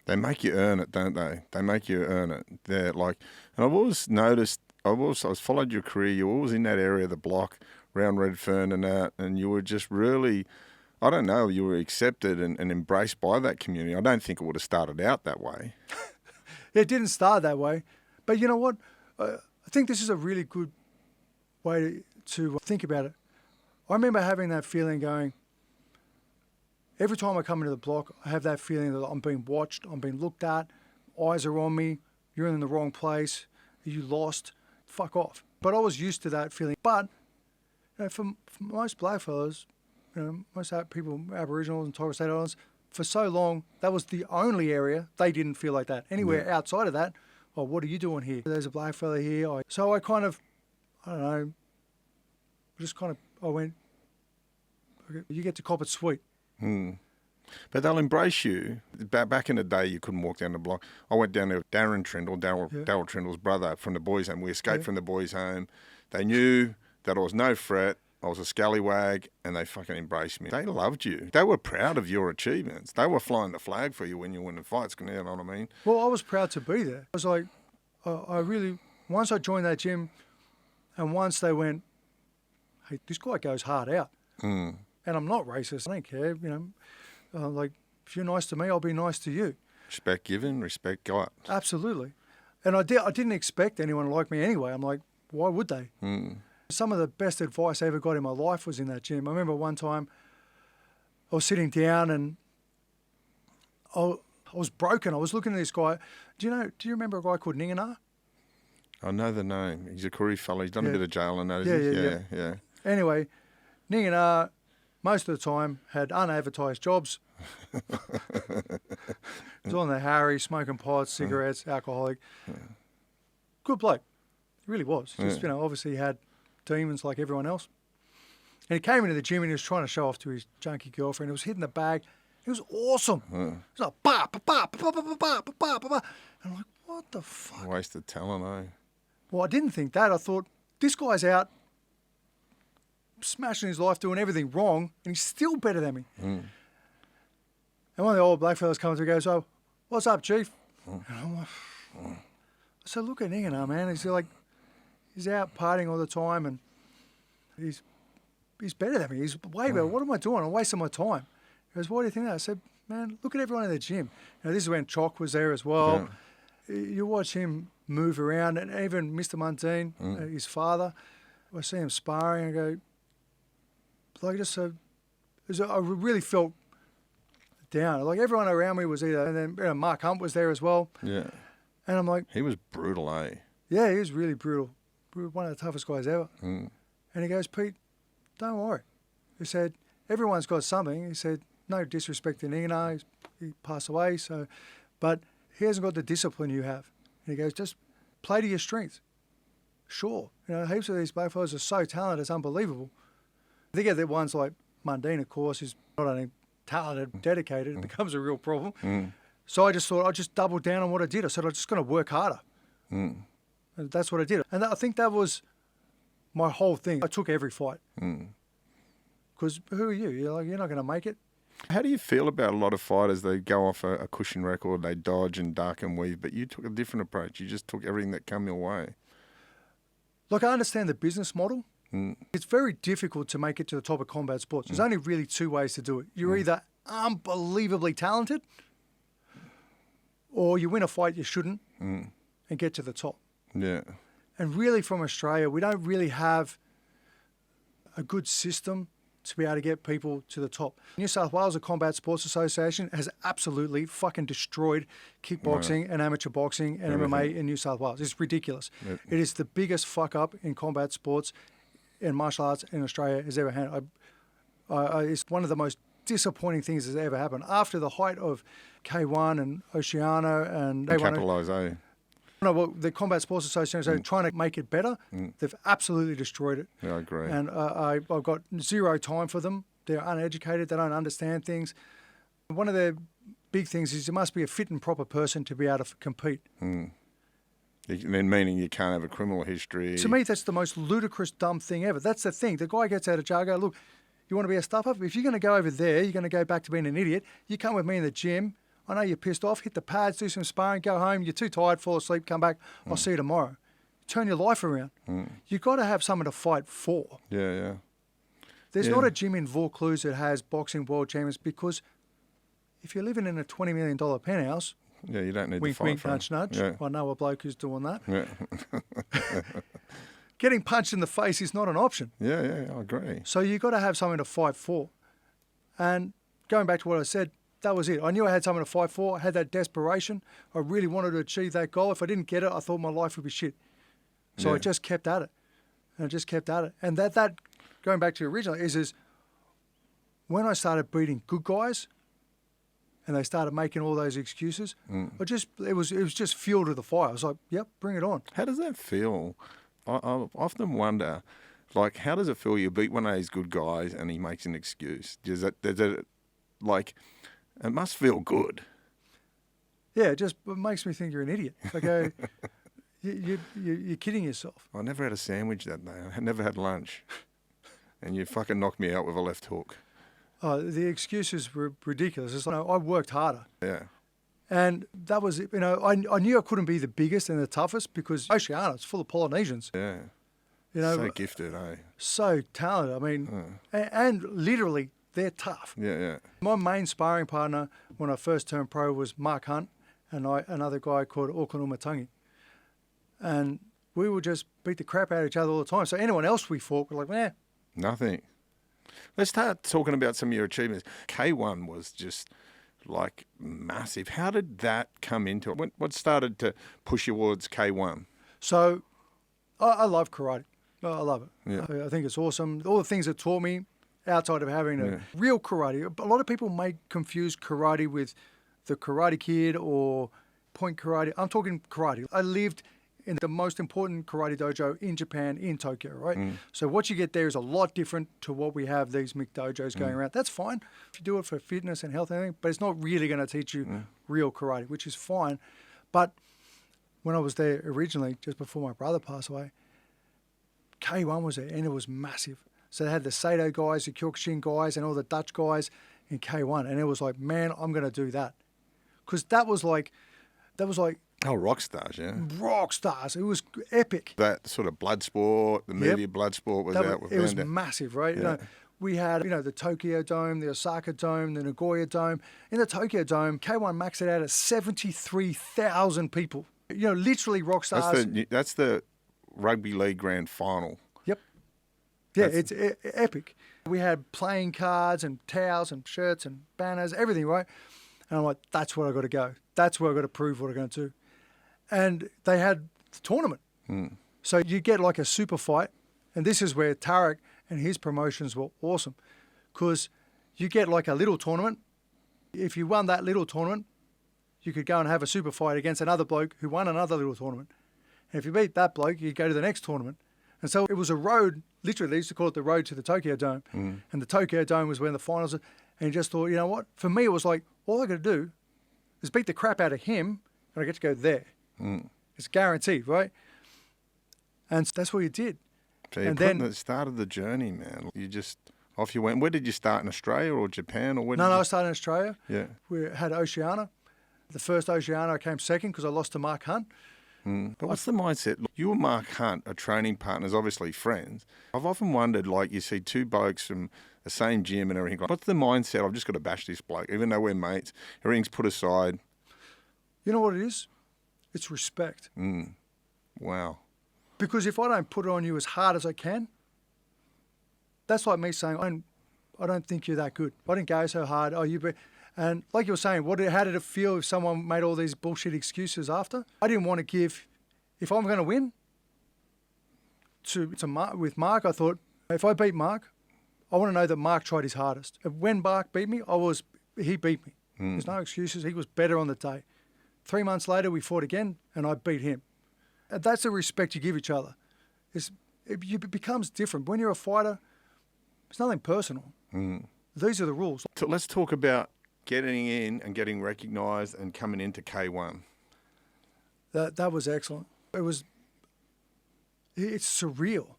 S1: They make you earn it, don't they? They make you earn it. They're like... And I've always noticed... I've followed your career. You were always in that area of the block, around Redfern and that, and you were just really... I don't know, you were accepted and embraced by that community. I don't think it would have started out that way.
S2: It didn't start that way. But you know what? I think this is a really good way to think about it. I remember having that feeling going, every time I come into the block, I have that feeling that I'm being watched, I'm being looked at, eyes are on me, you're in the wrong place, you lost, fuck off. But I was used to that feeling. But for most blackfellas, most people, Aboriginals and Torres Strait Islanders, for so long, that was the only area they didn't feel like that. Anywhere outside of that, oh, what are you doing here? There's a black fella here. So I kind of, I don't know, I went, okay, you get to cop it sweet.
S1: But they'll embrace you. Back in the day, you couldn't walk down the block. I went down there with Darren Trindle, Darryl Trindle's brother, from the boys' home. We escaped from the boys' home. They knew that I was no threat. I was a scallywag, and they fucking embraced me. They loved you. They were proud of your achievements. They were flying the flag for you when you were winning fights, you know what I mean?
S2: Well, I was proud to be there. I was like, I really, once I joined that gym, and once they went, hey, this guy goes hard out. And I'm not racist. I don't care, like, if you're nice to me, I'll be nice to you.
S1: Respect given, respect got.
S2: Absolutely. And I didn't expect anyone to like me anyway. I'm like, why would they? Some of the best advice I ever got in my life was in that gym. I remember one time I was sitting down and I was broken. I was looking at this guy. Do you remember a guy called Ningana?
S1: I know the name. He's a Koori fella. He's done a bit of jail and that. Yeah.
S2: Anyway, Ningana, most of the time, had unadvertised jobs. He was on the Harry, smoking pots, cigarettes, alcoholic. Good bloke. He really was. Just, obviously he had demons like everyone else. And he came into the gym and he was trying to show off to his junkie girlfriend. He was hitting the bag. It was awesome. It was like, ba, ba, ba, ba, ba, ba, ba, ba, ba, ba. And I'm like, what the fuck?
S1: Wasted talent, eh?
S2: Well, I didn't think that. I thought, this guy's out smashing his life, doing everything wrong, and he's still better than me. And one of the old black fellas comes and goes, oh, what's up, Chief? And I'm like, I said, look at Ningana, man. He's like, he's out partying all the time, and he's better than me. He's way better. What am I doing? I'm wasting my time. He goes, why do you think that? I said, man, look at everyone in the gym. This is when Chalk was there as well. You watch him move around, and even Mr. Mundine, his father, I see him sparring, and I go, like, I really felt down. Like, everyone around me was either, and then Mark Hunt was there as well. Yeah. And I'm like...
S1: He was brutal, eh?
S2: Yeah, he was really brutal. One of the toughest guys ever. And he goes, Pete, don't worry. He said, everyone's got something. He said, no disrespect to Ningana, he passed away, but he hasn't got the discipline you have. And he goes, just play to your strengths. Sure. Heaps of these black fellas are so talented, it's unbelievable. They get the ones like Mundine, of course, who's not only talented, dedicated, it becomes a real problem. So I just thought I'd just double down on what I did. I said, I'm just going to work harder. And that's what I did. And I think that was my whole thing. I took every fight. Because who are you? You're not going to make it.
S1: How do you feel about a lot of fighters? They go off a cushion record, they dodge and duck and weave, but you took a different approach. You just took everything that came your way.
S2: Look, I understand the business model. It's very difficult to make it to the top of combat sports. There's only really two ways to do it. You're either unbelievably talented, or you win a fight you shouldn't and get to the top. Yeah. And really, from Australia, we don't really have a good system to be able to get people to the top. New South Wales Combat Sports Association has absolutely fucking destroyed kickboxing and amateur boxing and MMA in New South Wales. It's ridiculous. It is the biggest fuck up in combat sports and martial arts in Australia has ever had. It's one of the most disappointing things that's ever happened. After the height of K1 and Oceania and...
S1: Capitalise, eh?
S2: No, well, the Combat Sports Association are trying to make it better. They've absolutely destroyed it.
S1: Yeah, I agree.
S2: And I've got zero time for them. They're uneducated. They don't understand things. One of their big things is you must be a fit and proper person to be able to compete.
S1: Then meaning you can't have a criminal history.
S2: To me, that's the most ludicrous, dumb thing ever. That's the thing. The guy gets out of jail, go, look, you want to be a stuffer? If you're going to go over there, you're going to go back to being an idiot. You come with me in the gym. I know you're pissed off. Hit the pads, do some sparring, go home. You're too tired, fall asleep, come back. I'll see you tomorrow. Turn your life around. You've got to have someone to fight for.
S1: Yeah.
S2: There's not a gym in Vaucluse that has boxing world champions because if you're living in a $20 million penthouse,
S1: yeah, you don't need
S2: wink,
S1: to fight
S2: wink,
S1: for
S2: nudge, nudge.
S1: Yeah.
S2: I know a bloke who's doing that.
S1: Yeah.
S2: Getting punched in the face is not an option.
S1: Yeah, I agree.
S2: So you've got to have something to fight for. And going back to what I said, that was it. I knew I had something to fight for. I had that desperation. I really wanted to achieve that goal. If I didn't get it, I thought my life would be shit. So I just kept at it. And I just kept at it. And that going back to your original, is when I started beating good guys and they started making all those excuses, it was just fuel to the fire. I was like, yep, bring it on.
S1: How does that feel? I often wonder, like, how does it feel you beat one of these good guys and he makes an excuse? It must feel good.
S2: Yeah, it makes me think you're an idiot. I go, you're kidding yourself.
S1: I never had a sandwich that day. I never had lunch. And you fucking knocked me out with a left hook.
S2: The excuses were ridiculous. It's like, I worked harder.
S1: Yeah.
S2: And that was, I knew I couldn't be the biggest and the toughest because Oceania, it's full of Polynesians.
S1: Yeah.
S2: So
S1: gifted, eh?
S2: So talented. I mean, and literally, they're tough.
S1: Yeah.
S2: My main sparring partner when I first turned pro was Mark Hunt and another guy called Auckland Umatangi. And we would just beat the crap out of each other all the time. So anyone else we fought, we're like,
S1: Nothing. Let's start talking about some of your achievements. K1 was just like massive. How did that come into it? What started to push you towards K1?
S2: So I love karate. I love it.
S1: Yeah.
S2: I think it's awesome. All the things it taught me outside of having a real karate. A lot of people may confuse karate with the Karate Kid or point karate. I'm talking karate. I lived in the most important karate dojo in Japan, in Tokyo, right? So what you get there is a lot different to what we have these mixed dojos going around. That's fine if you do it for fitness and health and everything, but it's not really going to teach you real karate, which is fine. But when I was there originally, just before my brother passed away, K1 was there and it was massive. So they had the Sato guys, the Kyokushin guys, and all the Dutch guys in K1. And it was like, man, I'm going to do that. Because that was like...
S1: Oh, rock stars, yeah.
S2: Rock stars. It was epic.
S1: That sort of Bloodsport, the movie Bloodsport was out with
S2: it was massive, right?
S1: Yeah.
S2: We had, the Tokyo Dome, the Osaka Dome, the Nagoya Dome. In the Tokyo Dome, K1 maxed it out at 73,000 people. Literally rock stars.
S1: That's the rugby league grand final.
S2: Yep. Yeah, it's epic. We had playing cards and towels and shirts and banners, everything, right? And I'm like, that's where I got to go. That's where I got to prove what I'm going to do. And they had the tournament. So you get like a super fight. And this is where Tarek and his promotions were awesome. Because you get like a little tournament. If you won that little tournament, you could go and have a super fight against another bloke who won another little tournament. And if you beat that bloke, you go to the next tournament. And so it was a road, literally, they used to call it the road to the Tokyo Dome. And the Tokyo Dome was when the finals were. And you just thought, you know what? For me, it was like, all I got to do is beat the crap out of him, and I get to go there. It's guaranteed, right? And that's what you did.
S1: So you started the journey, man. You just, off you went. Where did you start, in Australia or Japan? Or
S2: I started in Australia.
S1: Yeah.
S2: We had Oceania. The first Oceania, I came second because I lost to Mark Hunt.
S1: But what's the mindset? Look, you and Mark Hunt are training partners, obviously friends. I've often wondered, like, you see two blokes from the same gym and everything. What's the mindset? I've just got to bash this bloke, even though we're mates. Everything's put aside.
S2: You know what it is? It's respect.
S1: Wow.
S2: Because if I don't put it on you as hard as I can, that's like me saying, I don't think you're that good. I didn't go so hard. And like you were saying, how did it feel if someone made all these bullshit excuses after? I didn't want to give, if I'm going to win with Mark, I thought, if I beat Mark, I want to know that Mark tried his hardest. When Mark beat me, he beat me. There's no excuses. He was better on the day. 3 months later, we fought again, and I beat him. And that's the respect you give each other. It becomes different. When you're a fighter, it's nothing personal. These are the rules.
S1: So let's talk about getting in and getting recognised and coming into K1.
S2: That was excellent. It's surreal.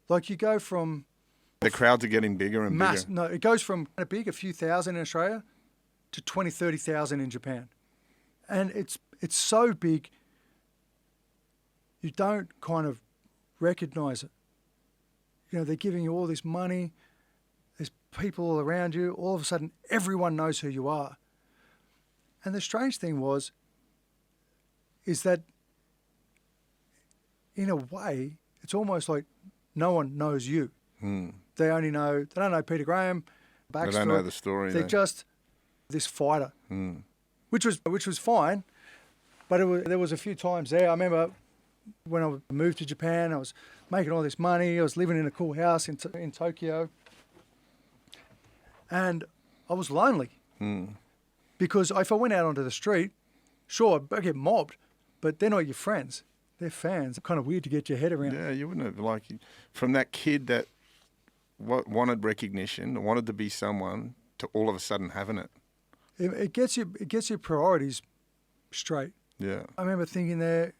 S2: Like you go from...
S1: The crowds are getting bigger and bigger.
S2: No, it goes from a few thousand in Australia to 20, 30,000 in Japan. And it's so big, you don't kind of recognise it. You know, they're giving you all this money. There's people all around you. All of a sudden, everyone knows who you are. And the strange thing is that in a way, it's almost like no one knows you. They don't know Peter Graham, backstory. They don't know
S1: the story.
S2: They're just this fighter, which was fine. But there was a few times there. I remember when I moved to Japan, I was making all this money. I was living in a cool house in Tokyo. And I was lonely because if I went out onto the street, sure, I'd get mobbed, but they're not your friends. They're fans. It's kind of weird to get your head around.
S1: Yeah, you wouldn't have, from that kid that wanted recognition, wanted to be someone, to all of a sudden having it.
S2: It gets your priorities straight.
S1: Yeah.
S2: I remember thinking there,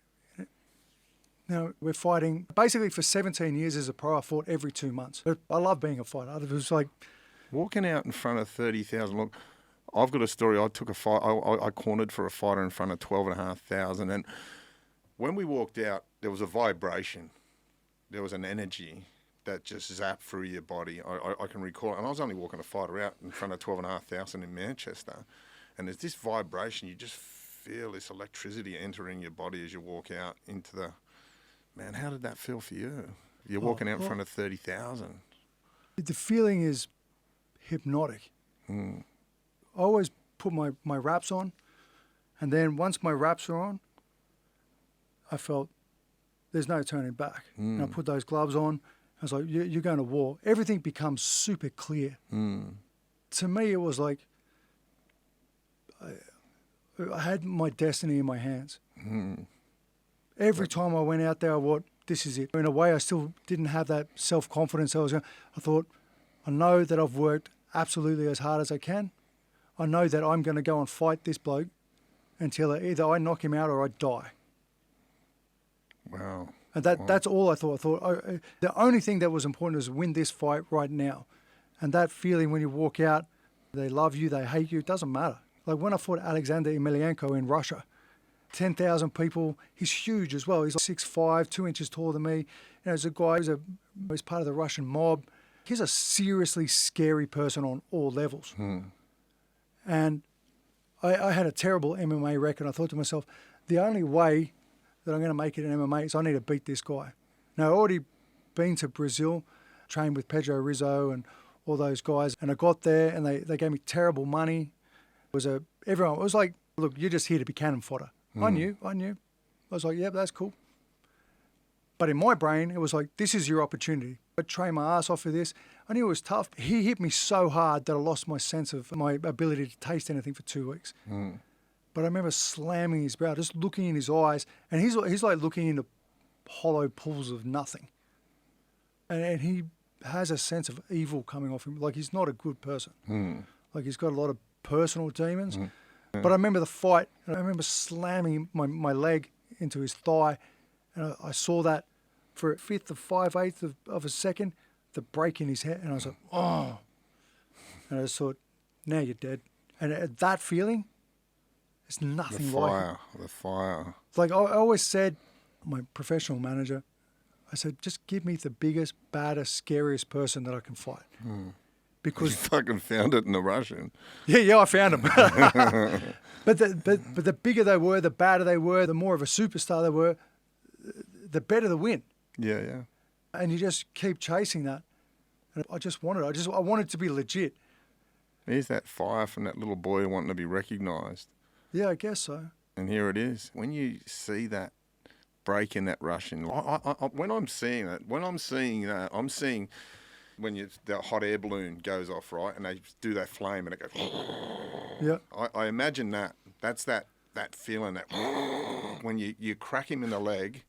S2: we're fighting. Basically, for 17 years as a pro, I fought every 2 months. But I love being a fighter. It was like...
S1: Walking out in front of 30,000. Look, I've got a story. I took a fight. I cornered for a fighter in front of 12,500. And when we walked out, there was a vibration. There was an energy that just zapped through your body. I can recall. And I was only walking a fighter out in front of 12,500 in Manchester. And there's this vibration. You just feel this electricity entering your body as you walk out into the... Man, how did that feel for you? You're walking out in front of 30,000.
S2: The feeling is hypnotic. I always put my wraps on, and then once my wraps are on, I felt there's no turning back. And I put those gloves on. I was like, you're going to war. Everything becomes super clear. To me, it was like I had my destiny in my hands. Every time I went out there, I thought, this is it. In a way, I still didn't have that self-confidence. I thought, I know that I've worked absolutely as hard as I can. I know that I'm going to go and fight this bloke until either I knock him out or I die.
S1: Wow.
S2: And that's all I thought. I thought the only thing that was important was win this fight right now. And that feeling when you walk out, they love you, they hate you, it doesn't matter. Like when I fought Alexander Emelianenko in Russia, 10,000 people. He's huge as well. He's like 6'5", 2 inches taller than me. You know, he's a guy who's part of the Russian mob. He's a seriously scary person on all levels. And I had a terrible MMA record. I thought to myself, the only way that I'm going to make it in MMA is I need to beat this guy. Now, I've already been to Brazil, trained with Pedro Rizzo and all those guys, and I got there and they gave me terrible money. Everyone was like, look, you're just here to be cannon fodder. I knew. I was like, yeah, that's cool. But in my brain, it was like, this is your opportunity. I trained my ass off for this. I knew it was tough. He hit me so hard that I lost my sense of my ability to taste anything for 2 weeks. But I remember slamming his brow, just looking in his eyes, and he's like looking into hollow pools of nothing. And he has a sense of evil coming off him. Like he's not a good person. Like he's got a lot of personal demons. But I remember the fight, and I remember slamming my leg into his thigh, and I saw that for a fifth of 5/8 of a second, the break in his head, and I was like, oh. And I just thought, now you're dead. And that feeling, it's nothing like it.
S1: The fire.
S2: Like I always said, my professional manager, I said, just give me the biggest, baddest, scariest person that I can fight. Because
S1: you fucking found it in the Russian.
S2: Yeah, I found them. but the bigger they were, the badder they were, the more of a superstar they were, the better the win.
S1: Yeah.
S2: And you just keep chasing that. And I wanted to be legit.
S1: There's that fire from that little boy wanting to be recognised.
S2: Yeah, I guess so.
S1: And here it is. When you see that break in that Russian, when I'm seeing that, I'm seeing when the hot air balloon goes off, right, and they do that flame and it goes.
S2: Yeah.
S1: I imagine that. That's that feeling that when you crack him in the leg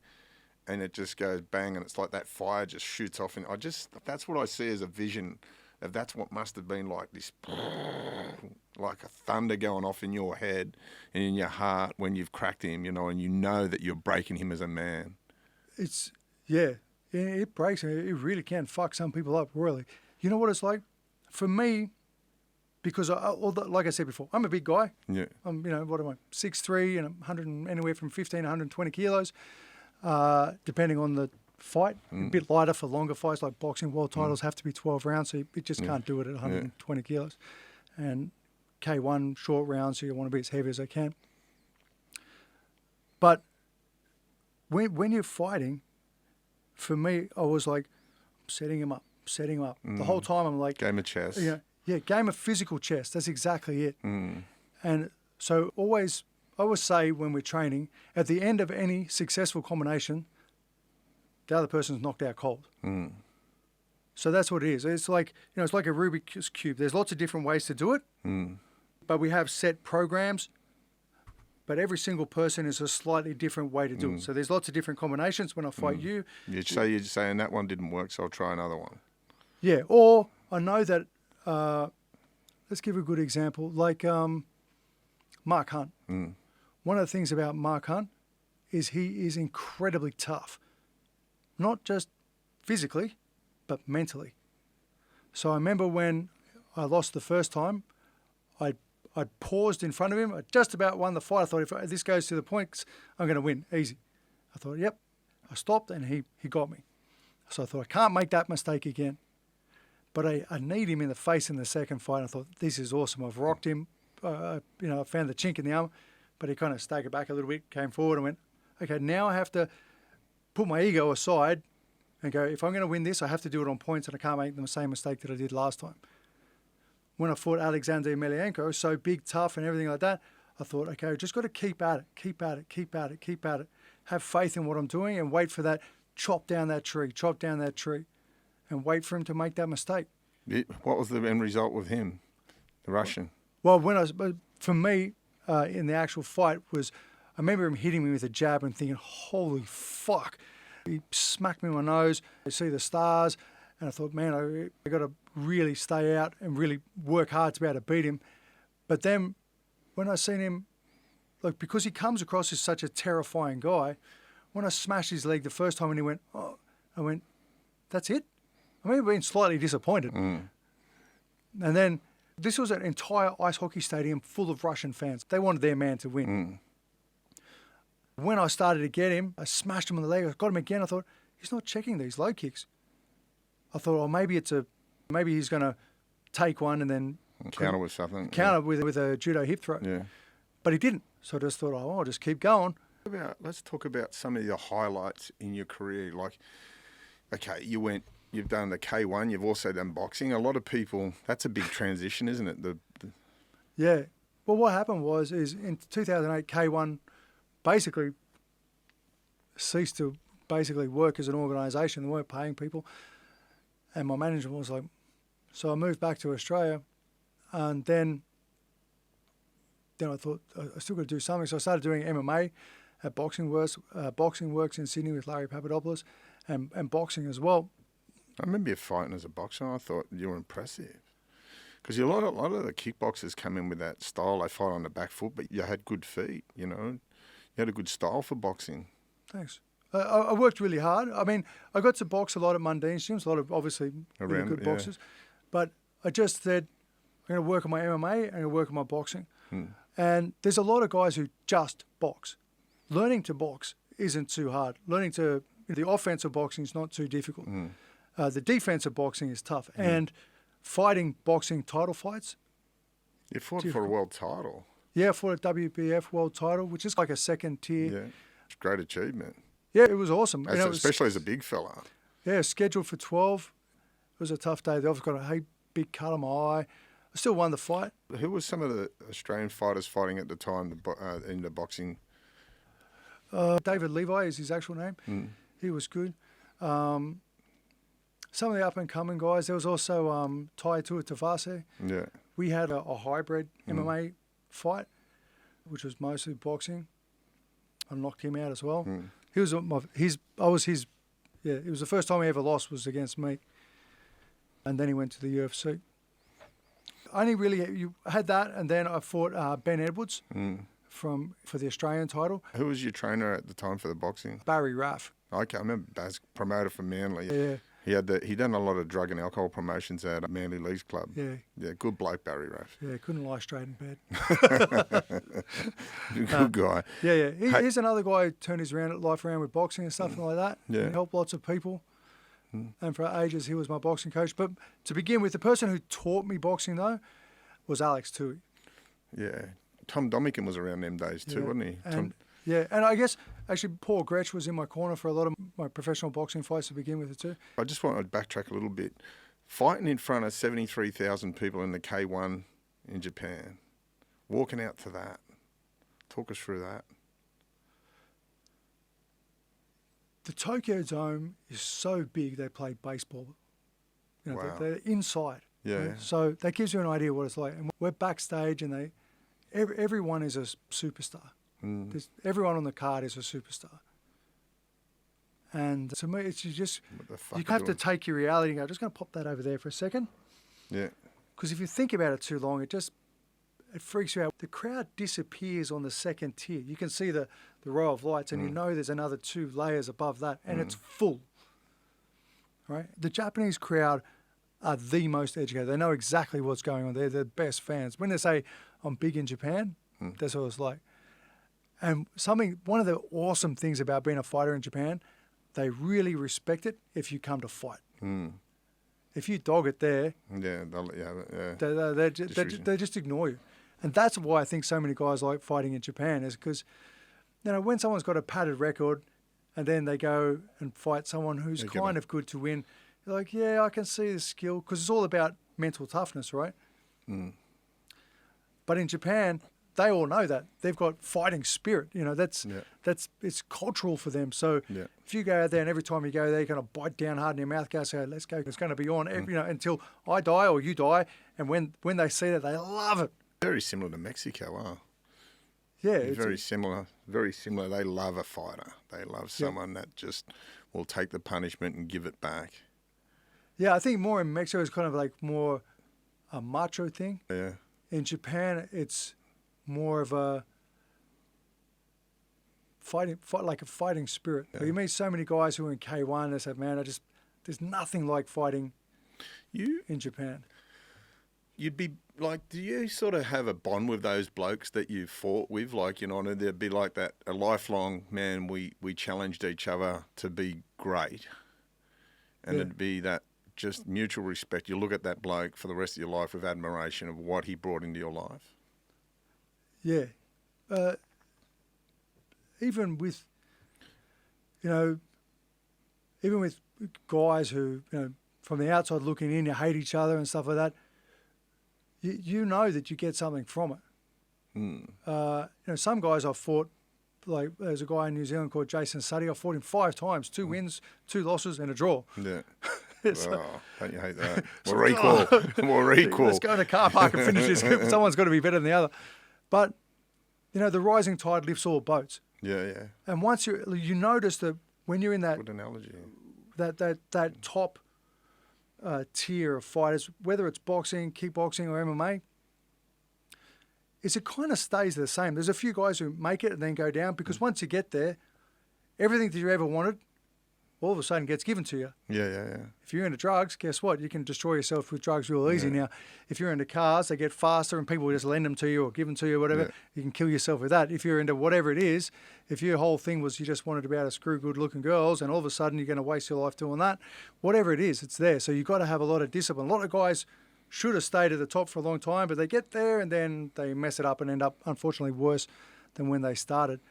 S1: and it just goes bang, and it's like that fire just shoots off. And that's what I see as a vision. That's what must have been like this, like a thunder going off in your head and in your heart when you've cracked him, and you know that you're breaking him as a man.
S2: It breaks. It really can fuck some people up, really. You know what it's like? For me, because like I said before, I'm a big guy.
S1: Yeah.
S2: I'm, what am I, 6'3", and anywhere from 15 to 120 kilos, depending on the fight. A bit lighter for longer fights, like boxing. World titles have to be 12 rounds, so you just can't do it at 120 kilos. And K1 short rounds, so you want to be as heavy as I can. But when you're fighting, for me, I was like setting him up. The whole time I'm like...
S1: Game of chess.
S2: Game of physical chess. That's exactly it. And so I always say when we're training, at the end of any successful combination, the other person's knocked out cold. So that's what it is. It's like, it's like a Rubik's Cube. There's lots of different ways to do it, but we have set programs, but every single person is a slightly different way to do it. So there's lots of different combinations. When I fight you...
S1: You're saying that one didn't work, so I'll try another one.
S2: Yeah, or I know that... let's give a good example, like Mark Hunt. One of the things about Mark Hunt is he is incredibly tough. Not just physically, but mentally. So I remember when I lost the first time, I paused in front of him. I just about won the fight. I thought, if this goes to the points, I'm going to win, easy. I thought, yep. I stopped and he got me. So I thought, I can't make that mistake again. But I kneed him in the face in the second fight. I thought, this is awesome. I've rocked him. I found the chink in the armor. But he kind of staggered back a little bit, came forward and went, okay, now I have to put my ego aside and go, if I'm going to win this, I have to do it on points and I can't make the same mistake that I did last time. When I fought Alexander Emelianenko, so big, tough and everything like that, I thought, okay, just got to keep at it. Have faith in what I'm doing and wait for that, chop down that tree, and wait for him to make that mistake.
S1: What was the end result with him, the Russian?
S2: Well, for me, in the actual fight was, I remember him hitting me with a jab and thinking, holy fuck. He smacked me in my nose. I see the stars. And I thought, man, I got to really stay out and really work hard to be able to beat him. But then when I seen him, like, because he comes across as such a terrifying guy, when I smashed his leg the first time and he went, oh, I went, that's it? I remember being slightly disappointed. And then this was an entire ice hockey stadium full of Russian fans. They wanted their man to win. When I started to get him, I smashed him on the leg. I got him again. I thought, he's not checking these low kicks. I thought, oh, maybe he's going to take one and then
S1: counter with something.
S2: Counter with a judo hip throw. Yeah. But he didn't. So I just thought, oh, I'll just keep going.
S1: Let's talk about some of your highlights in your career. Like, okay, you've done the K1, you've also done boxing. A lot of people, that's a big transition, isn't it?
S2: Yeah. Well, what happened was in 2008, K1 basically ceased to work as an organisation. They weren't paying people. And my manager was like, so I moved back to Australia, and then I thought I still got to do something. So I started doing MMA at Boxing Works in Sydney with Larry Papadopoulos, and boxing as well.
S1: I remember you fighting as a boxer. I thought you were impressive. Because a lot of the kickboxers come in with that style. They fight on the back foot, but you had good feet, You had a good style for boxing.
S2: Thanks. I worked really hard. I mean, I got to box a lot at Mundine gyms, a lot of obviously really good boxers. But I just said, I'm going to work on my MMA and I'm going to work on my boxing. And there's a lot of guys who just box. Learning to box isn't too hard. The offensive boxing is not too difficult. The defensive boxing is tough. And fighting boxing title fights.
S1: You fought for a world title.
S2: Yeah, I fought a WBF world title, which is like a second tier.
S1: Yeah, it's a great achievement.
S2: Yeah, it was awesome.
S1: Especially as a big fella.
S2: Yeah, scheduled for 12. It was a tough day. I've got a big cut on my eye. I still won the fight.
S1: Who was some of the Australian fighters fighting at the time in the boxing?
S2: David Levi is his actual name. He was good. Some of the up-and-coming guys. There was also Tai Tuatavase.
S1: Yeah.
S2: We had a hybrid MMA fight, which was mostly boxing. I knocked him out as well. He was I was his. Yeah, it was the first time he ever lost was against me, and then he went to the UFC. You had that, and then I fought Ben Edwards for the Australian title.
S1: Who was your trainer at the time for the boxing?
S2: Barry Raff.
S1: Okay, I remember Baz, promoter from Manly.
S2: Yeah.
S1: He done a lot of drug and alcohol promotions at Manly Leagues Club.
S2: Yeah.
S1: Yeah, good bloke, Barry Raff.
S2: Yeah, couldn't lie straight in bed.
S1: Good guy.
S2: Yeah. He's another guy who turned his life around with boxing and stuff like that.
S1: Yeah.
S2: And helped lots of people. And for ages, he was my boxing coach. But to begin with, the person who taught me boxing, though, was Alex Tui.
S1: Yeah. Tom Domican was around them days too, wasn't he?
S2: And I guess actually Paul Gretsch was in my corner for a lot of my professional boxing fights to begin with too.
S1: I just want to backtrack a little bit. Fighting in front of 73,000 people in the K1 in Japan, walking out to that. Talk us through that.
S2: The Tokyo Dome is so big they play baseball.
S1: Wow.
S2: They're inside.
S1: Yeah.
S2: Right? So that gives you an idea what it's like. And we're backstage and everyone is a superstar. Everyone on the card is a superstar. And to me, it's you have to take your reality and go, just going to pop that over there for a second.
S1: Yeah.
S2: Because if you think about it too long, it freaks you out. The crowd disappears on the second tier. You can see the row of lights and you know there's another 2 layers above that and it's full. Right? The Japanese crowd are the most educated. They know exactly what's going on. They're the best fans. When they say, I'm big in Japan, that's what it's like. And one of the awesome things about being a fighter in Japan, they really respect it if you come to fight. If you dog it there, they just ignore you. And that's why I think so many guys like fighting in Japan is because, when someone's got a padded record and then they go and fight someone who's kind of good to win, you're like, yeah, I can see the skill because it's all about mental toughness, right? But in Japan, they all know that they've got fighting spirit. It's cultural for them. So if you go out there and every time you go there, you're going to bite down hard in your mouth, go, let's go. It's going to be on, until I die or you die. And when they see that, they love it.
S1: Very similar to Mexico, huh?
S2: Yeah,
S1: very similar. Very similar. They love a fighter. They love someone that just will take the punishment and give it back.
S2: Yeah, I think more in Mexico is kind of like more a macho thing.
S1: Yeah.
S2: In Japan, it's more of a fighting spirit. Yeah. You meet so many guys who are in K1 and say, man, there's nothing like fighting in Japan.
S1: You'd be like, do you sort of have a bond with those blokes that you fought with? Like, there'd be like that, a lifelong, man, we challenged each other to be great. And it'd be that just mutual respect. You look at that bloke for the rest of your life with admiration of what he brought into your life.
S2: Yeah. Even with guys who, from the outside looking in, you hate each other and stuff like that, you know that you get something from it. Some guys I've fought, like there's a guy in New Zealand called Jason Suddy. I fought him 5 times, 2 wins, 2 losses and a draw.
S1: Yeah. Don't you hate that? We're equal. We're equal.
S2: Let's go in a car park and finish this. Someone's got to be better than the other. But, the rising tide lifts all boats.
S1: Yeah.
S2: And once you notice that when you're in that...
S1: Good analogy.
S2: That top tier of fighters, whether it's boxing, kickboxing or MMA, it kind of stays the same. There's a few guys who make it and then go down because once you get there, everything that you ever wanted all of a sudden gets given to you.
S1: Yeah.
S2: If you're into drugs, guess what? You can destroy yourself with drugs real easy now. If you're into cars, they get faster and people just lend them to you or give them to you, whatever. You can kill yourself with that. If you're into whatever it is, if your whole thing was you just wanted to be able to screw good-looking girls and all of a sudden you're going to waste your life doing that, whatever it is, it's there. So you've got to have a lot of discipline. A lot of guys should have stayed at the top for a long time, but they get there and then they mess it up and end up, unfortunately, worse than when they started.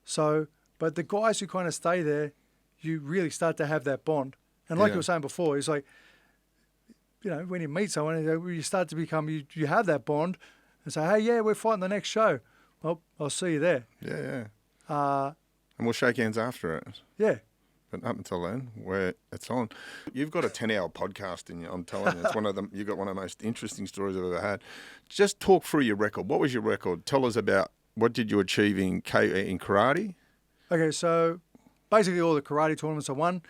S2: So, but the guys who kind of stay there, you really start to have that bond. And like you were saying before, it's like, when you meet someone, you start to become, you have that bond and say, hey, yeah, we're fighting the next show. Well, I'll see you there.
S1: Yeah. And we'll shake hands after it.
S2: Yeah.
S1: But up until then, where it's on. You've got a 10-hour podcast in you, I'm telling you. It's you've got one of the most interesting stories I've ever had. Just talk through your record. What was your record? Tell us about what did you achieve in karate?
S2: Okay, so basically all the karate tournaments I won.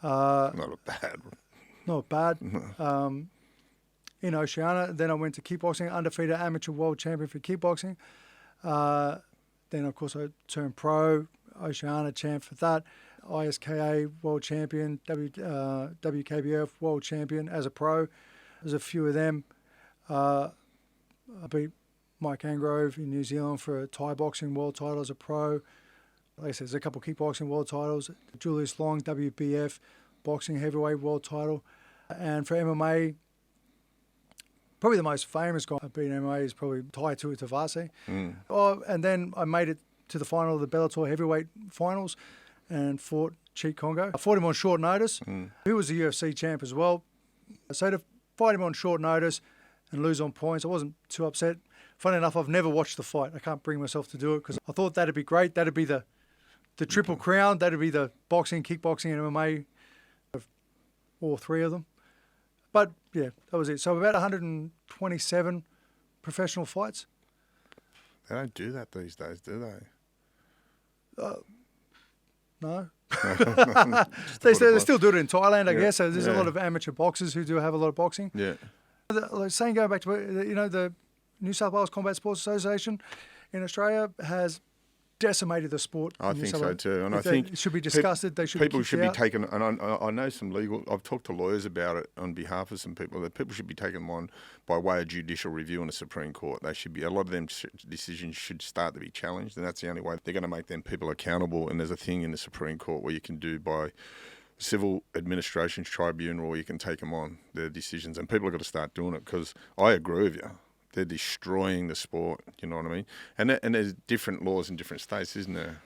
S2: Not bad. In Oceania. Then I went to kickboxing, undefeated amateur world champion for kickboxing. Then, of course, I turned pro, Oceania champ for that. ISKA world champion, WKBF world champion as a pro. There's a few of them. I beat Mike Angrove in New Zealand for a Thai boxing world title as a pro. Like I said, there's a couple of kickboxing world titles. Julius Long, WBF boxing heavyweight world title. And for MMA, probably the most famous guy I've beaten in MMA is probably Tai Tuivasa. And then I made it to the final of the Bellator heavyweight finals and fought Cheat Congo. I fought him on short notice. He was the UFC champ as well. So to fight him on short notice and lose on points, I wasn't too upset. Funny enough, I've never watched the fight. I can't bring myself to do it because I thought that'd be great. That'd be the triple crown. That'd be the boxing, kickboxing, and MMA of all three of them. But yeah, that was it. So about 127 professional fights.
S1: They don't do that these days, do they?
S2: No. they still do it in Thailand, I guess. So there's a lot of amateur boxers who do have a lot of boxing.
S1: Yeah.
S2: Like saying, going back to, the New South Wales Combat Sports Association in Australia has decimated the sport.
S1: I think so too, and I think
S2: it should be disgusted. They should
S1: people should be
S2: out.
S1: taken. And I know some legal. I've talked to lawyers about it on behalf of some people. That people should be taken on by way of judicial review in the Supreme Court. They should be. A lot of them decisions should start to be challenged, and that's the only way they're going to make them people accountable. And there's a thing in the Supreme Court where you can do by civil administration's tribunal, or you can take them on their decisions, and people have got to start doing it because I agree with you. They're destroying the sport, you know what I mean? And there's different laws in different states, isn't there?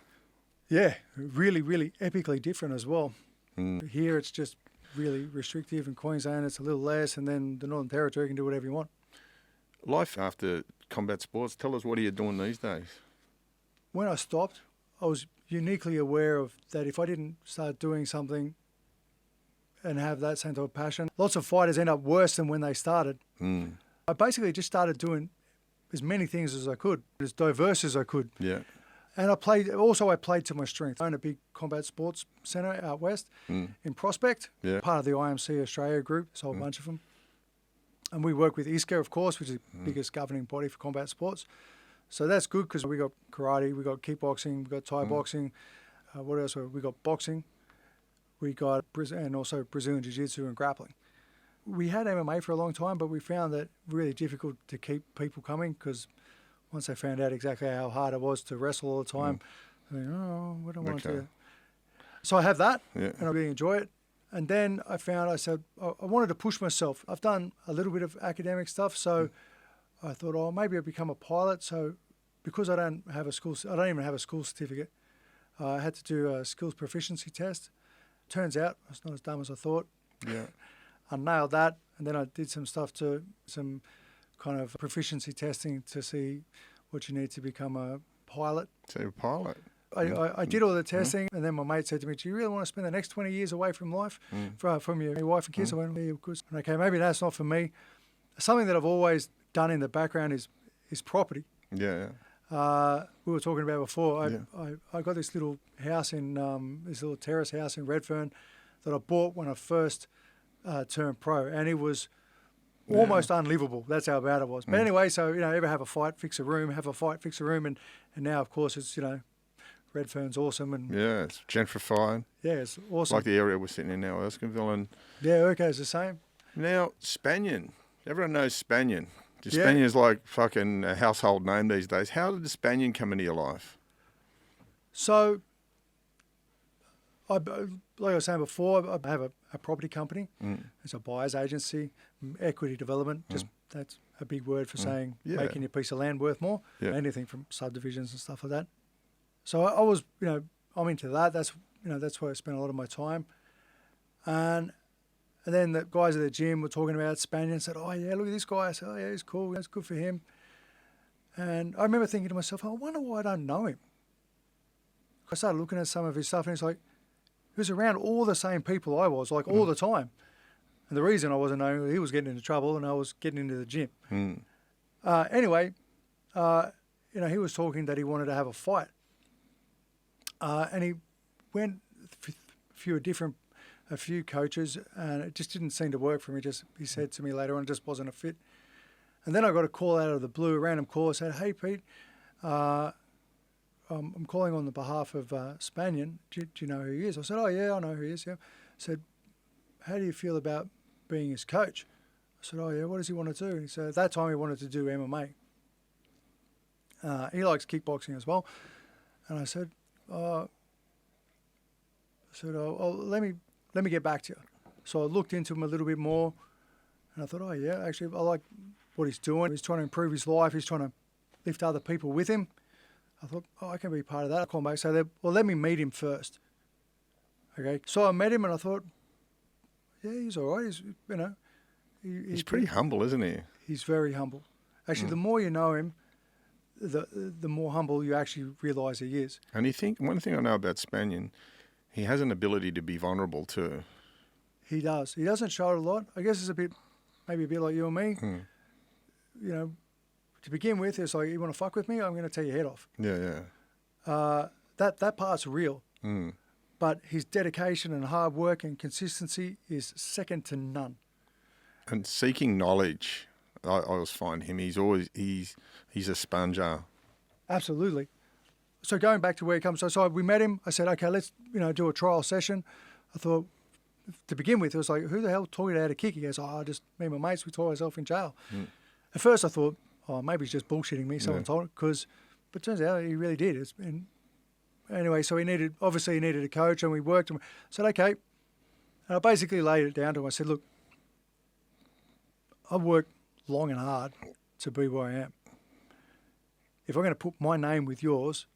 S2: Yeah, really, really epically different as well. Here it's just really restrictive. In Queensland it's a little less, and then the Northern Territory can do whatever you want.
S1: Life after combat sports, tell us, what are you doing these days?
S2: When I stopped, I was uniquely aware of that if I didn't start doing something and have that same type of passion, lots of fighters end up worse than when they started. I basically just started doing as many things as I could, as diverse as I could.
S1: Yeah.
S2: And I played to my strength. I own a big combat sports centre out west in Prospect, part of the IMC Australia group. There's a whole bunch of them. And we work with ISKA, of course, which is the biggest governing body for combat sports. So that's good because we got karate, we got kickboxing, we got Thai boxing. What else? We got boxing. We got and also Brazilian Jiu-Jitsu and grappling. We had MMA for a long time, but we found that really difficult to keep people coming because once they found out exactly how hard it was to wrestle all the time, they think, oh, we don't want to do that. So I have that, and I really enjoy it. And then I said, I wanted to push myself. I've done a little bit of academic stuff, so I thought, maybe I'll become a pilot. So because I don't even have a school certificate, I had to do a skills proficiency test. Turns out it's not as dumb as I thought.
S1: Yeah.
S2: I nailed that, and then I did some stuff some kind of proficiency testing to see what you need to become a pilot.
S1: So you're a pilot.
S2: I did all the testing, and then my mate said to me, do you really want to spend the next 20 years away from life, from your wife and kids? I went, yeah, of course. Okay, maybe that's not for me. Something that I've always done in the background is property.
S1: Yeah.
S2: We were talking about before. I got this little house this little terrace house in Redfern that I bought when I first turned pro, and it was almost unlivable. That's how bad it was. But anyway, so ever have a fight, fix a room, and now of course it's Redfern's awesome, and
S1: it's gentrified.
S2: Yeah, it's awesome.
S1: Like the area we're sitting in now, Erskineville, and
S2: Urco's the same.
S1: Now Spanion, everyone knows Spanion. Spanion's like fucking a household name these days. How did the Spanion come into your life?
S2: So, like I was saying before, I have a property company. It's a buyer's agency, equity development. That's a big word for saying making your piece of land worth more. Anything from subdivisions and stuff like that. So I was, I'm into that. That's where I spent a lot of my time. And then the guys at the gym were talking about Spanion and said, oh, yeah, look at this guy. I said, oh, yeah, he's cool. That's good for him. And I remember thinking to myself, I wonder why I don't know him. I started looking at some of his stuff, and it's like, he was around all the same people I was, like all the time. And the reason I wasn't knowing, he was getting into trouble and I was getting into the gym. Anyway, he was talking that he wanted to have a fight. And he went a few coaches, and it just didn't seem to work for me. He said to me later on, it just wasn't a fit. And then I got a call out of the blue, a random call. I said, "Hey, Pete, I'm calling on the behalf of Spanion. Do you know who he is?" I said, "Oh, yeah, I know who he is, yeah." I said, "How do you feel about being his coach?" I said, "Oh, yeah, what does he want to do?" He said, at that time, he wanted to do MMA. He likes kickboxing as well. And I said, "Oh, let me get back to you." So I looked into him a little bit more, and I thought, "Oh, yeah, actually, I like what he's doing. He's trying to improve his life. He's trying to lift other people with him." I thought, "Oh, I can be part of that." I called back, so let me meet him first. Okay, so I met him, and I thought, "Yeah, he's all right. He's
S1: pretty humble, isn't he?"
S2: He's very humble. Actually, the more you know him, the more humble you actually realise he is.
S1: And one thing I know about Spanion, he has an ability to be vulnerable too.
S2: He does. He doesn't show it a lot. I guess it's maybe a bit like you and me. You know, to begin with, it's like, you want to fuck with me, I'm going to tear your head off.
S1: Yeah.
S2: That part's real. But his dedication and hard work and consistency is second to none.
S1: And seeking knowledge, I always find him. He's a sponger.
S2: Absolutely. So going back to where he comes, so we met him. I said, "Okay, let's do a trial session." I thought, to begin with, it was like, who the hell taught you how to kick? He goes, "Oh, just me and my mates, we taught ourselves in jail." At first I thought, "Oh, maybe he's just bullshitting me." Someone told him, but it turns out he really did. Anyway, so he needed a coach, and we worked. And I said, "Okay." And I basically laid it down to him. I said, "Look, I've worked long and hard to be where I am. If I'm going to put my name with yours,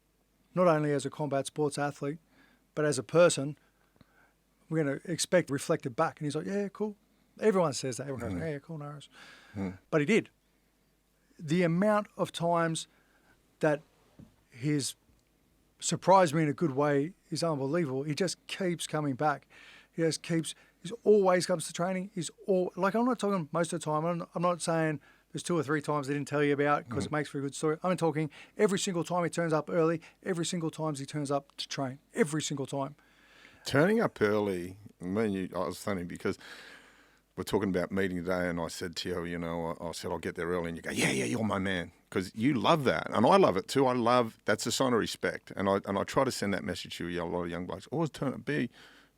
S2: not only as a combat sports athlete, but as a person, we're going to expect reflected back." And he's like, "Yeah, cool." Everyone says that. Everyone goes, "Yeah, cool, no worries." But he did. The amount of times that he's surprised me in a good way is unbelievable. He just keeps coming back. He always comes to training. I'm not talking most of the time. I'm not saying there's 2 or 3 times they didn't tell you about because it makes for a good story. I'm talking every single time he turns up early, every single time he turns up to train, every single time.
S1: Turning up early, I was funny because we're talking about meeting today, and I said to you, I said, "I'll get there early," and you go, yeah, you're my man, because you love that, and I love it too. That's a sign of respect, and I try to send that message to a lot of young blokes. Always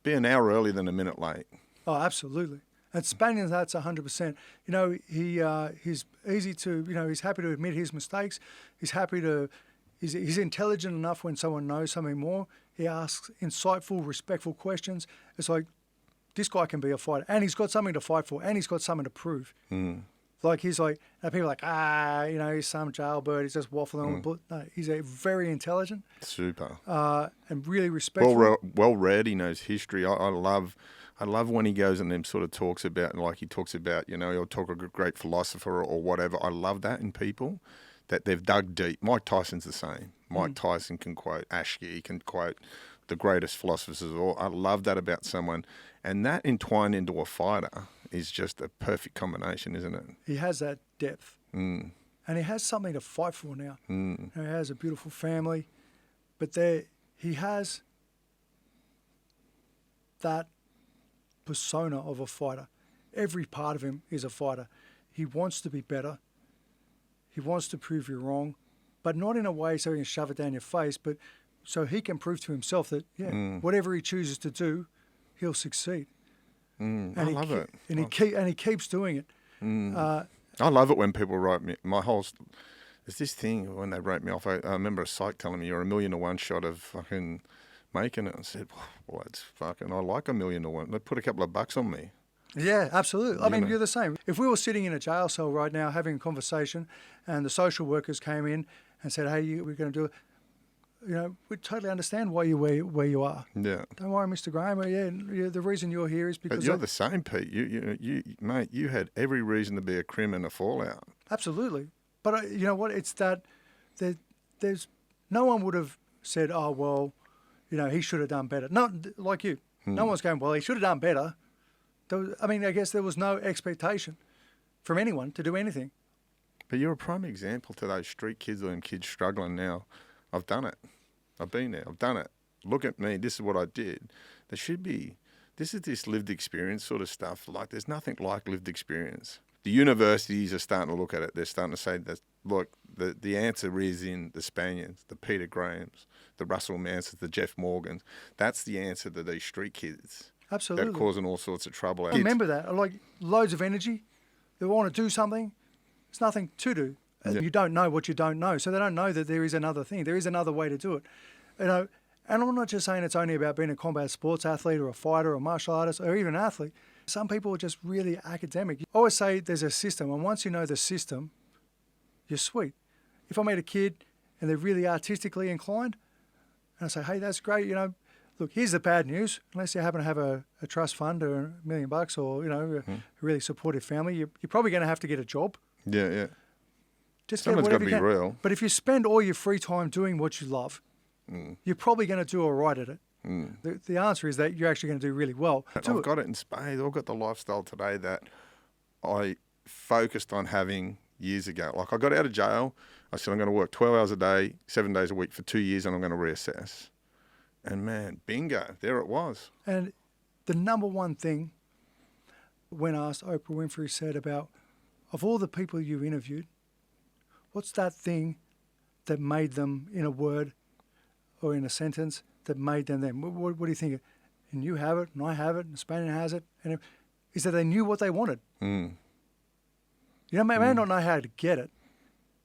S1: be an hour early than a minute late.
S2: Oh, absolutely. And Spanions, that's 100%. He's easy to, he's happy to admit his mistakes. He's intelligent enough when someone knows something more. He asks insightful, respectful questions. It's like, this guy can be a fighter, and he's got something to fight for, and he's got something to prove. Like, he's like, people are like, he's some jailbird, he's just waffling on. But no, he's very intelligent. Super. And really respectful.
S1: Well read, he knows history. I love when he goes and then sort of talks about, he'll talk a great philosopher or whatever. I love that in people, that they've dug deep. Mike Tyson's the same. Mike Tyson can quote Ashki, he can quote the greatest philosophers of all. I love that about someone. And that entwined into a fighter is just a perfect combination, isn't it?
S2: He has that depth. And he has something to fight for now. He has a beautiful family. But he has that persona of a fighter. Every part of him is a fighter. He wants to be better. He wants to prove you wrong, but not in a way so he can shove it down your face, but so he can prove to himself that, whatever he chooses to do, he'll succeed.
S1: I love it.
S2: And he keeps doing it.
S1: I love it when people write me. There's this thing when they wrote me off. I remember a psych telling me, "You're 1,000,000 to 1 shot of fucking making it." I said, "Well, it's fucking. I like 1,000,000 to 1. They put a couple of bucks on me."
S2: Yeah, absolutely. I mean, you're the same. If we were sitting in a jail cell right now having a conversation, and the social workers came in and said, "Hey, we're going to do it," we totally understand why you're where you are.
S1: Yeah.
S2: Don't worry, Mr. Graham. The reason you're here is because...
S1: But you're the same, Pete. Mate, you had every reason to be a crim and a fallout.
S2: Absolutely. But you know what? It's that there's no one would have said, "Oh, well, he should have done better." Not like you. No one's going, "Well, he should have done better." I guess there was no expectation from anyone to do anything.
S1: But you're a prime example to those street kids or them kids struggling now. I've done it. I've been there. I've done it. look at me, this is what I did. There should be, this is this lived experience sort of stuff. Like, there's nothing like lived experience. The universities are starting to look at it. They're starting to say that, look, the answer is in the Spaniards, the Peter Grahams, the Russell Mansers, the Jeff Morgans. That's the answer to these street kids.
S2: Absolutely.
S1: That are causing all sorts of trouble.
S2: I remember that. Like, loads of energy. They want to do something. There's nothing to do.
S1: Yeah.
S2: You don't know what you don't know. So they don't know that there is another thing. There is another way to do it. You know, and I'm not just saying it's only about being a combat sports athlete or a fighter or a martial artist or even an athlete. Some people are just really academic. I always say there's a system, and once you know the system, you're sweet. If I meet a kid and they're really artistically inclined, and I say, hey, that's great, you know, look, here's the bad news. Unless you happen to have a trust fund or $1 million or, you know, a really supportive family, you're probably going to have to get a job.
S1: Yeah, yeah.
S2: Just
S1: Someone's got to be
S2: you can.
S1: real.
S2: But if you spend all your free time doing what you love, you're probably going to do all right at it. The answer is that you're actually going to do really well.
S1: I've got it in spades. I've got the lifestyle today that I focused on having years ago. Like, I got out of jail. I said, I'm going to work 12 hours a day, 7 days a week for 2 years, and I'm going to reassess. And man, bingo, there it was.
S2: And the number one thing when asked, Oprah Winfrey said about, of all the people you interviewed, what's that thing that made them, in a word or in a sentence, that made them them? What do you think? And you have it, and I have it, and Spain has it. And is that they knew what they wanted. You know, may not know how to get it,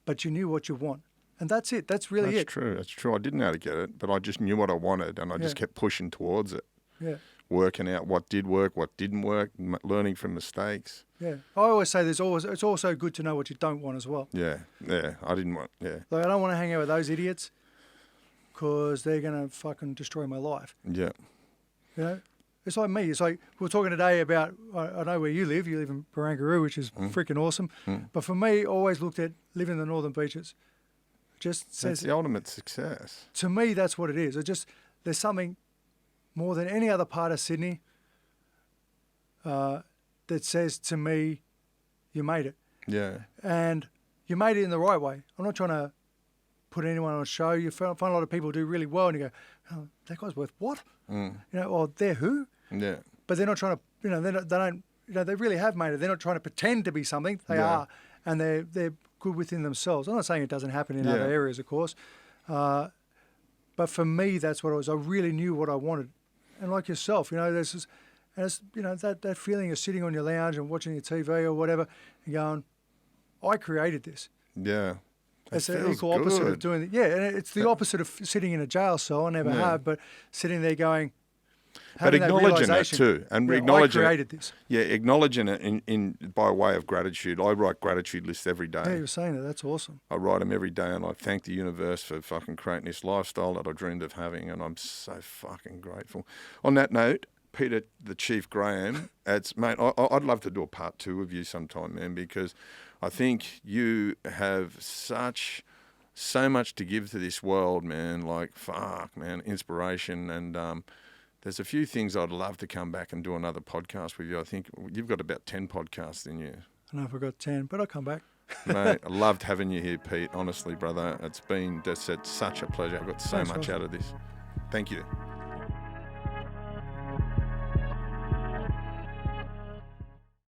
S2: but you knew what you want. And that's it. That's really it.
S1: That's true. That's true. I didn't know how to get it, but I just knew what I wanted, and I just kept pushing towards it.
S2: Yeah.
S1: Working out what did work, what didn't work, learning from mistakes.
S2: Yeah. I always say it's also good to know what you don't want as well.
S1: Yeah, yeah. I didn't want, yeah.
S2: Like, I don't want to hang out with those idiots because they're going to fucking destroy my life.
S1: Yeah.
S2: You know? It's like me. It's like we were talking today about, I know where you live. You live in Barangaroo, which is freaking awesome. But for me, I always looked at living in the northern beaches. Just says,
S1: That's the ultimate success.
S2: to me, that's what it is. There's something more than any other part of Sydney that says to me, you made it.
S1: Yeah.
S2: And you made it in the right way. I'm not trying to put anyone on a show. You find a lot of people do really well, and you go, oh, that guy's worth what? You know, or they're who?
S1: Yeah.
S2: But they're not trying to, you know, they don't, you know, they really have made it. They're not trying to pretend to be something. They are, and they're good within themselves. I'm not saying it doesn't happen in other areas, of course. But for me, that's what it was. I really knew what I wanted. And like yourself, you know, there's this, and it's, you know, that feeling of sitting on your lounge and watching your TV or whatever and going, I created this.
S1: Yeah.
S2: It's the equal opposite of doing it. Yeah, and it's the opposite of sitting in a jail cell. I never have, but sitting there going,
S1: but acknowledging it too, and acknowledging
S2: I created this.
S1: Yeah, acknowledging it in by way of gratitude. I write gratitude lists every day.
S2: Yeah, you're saying that. That's awesome.
S1: I write them every day, and I thank the universe for fucking creating this lifestyle that I dreamed of having, and I'm so fucking grateful. On that note, Peter, the Chief Graham, mate, I'd love to do a part 2 of you sometime, man, because I think you have so much to give to this world, man. Like, fuck, man, inspiration. And there's a few things I'd love to come back and do another podcast with you. I think you've got about 10 podcasts in you.
S2: I don't know if I've got 10, but I'll come back.
S1: Mate, I loved having you here, Pete. Honestly, brother, it's been just such a pleasure. I've got so much out of this. Thank you.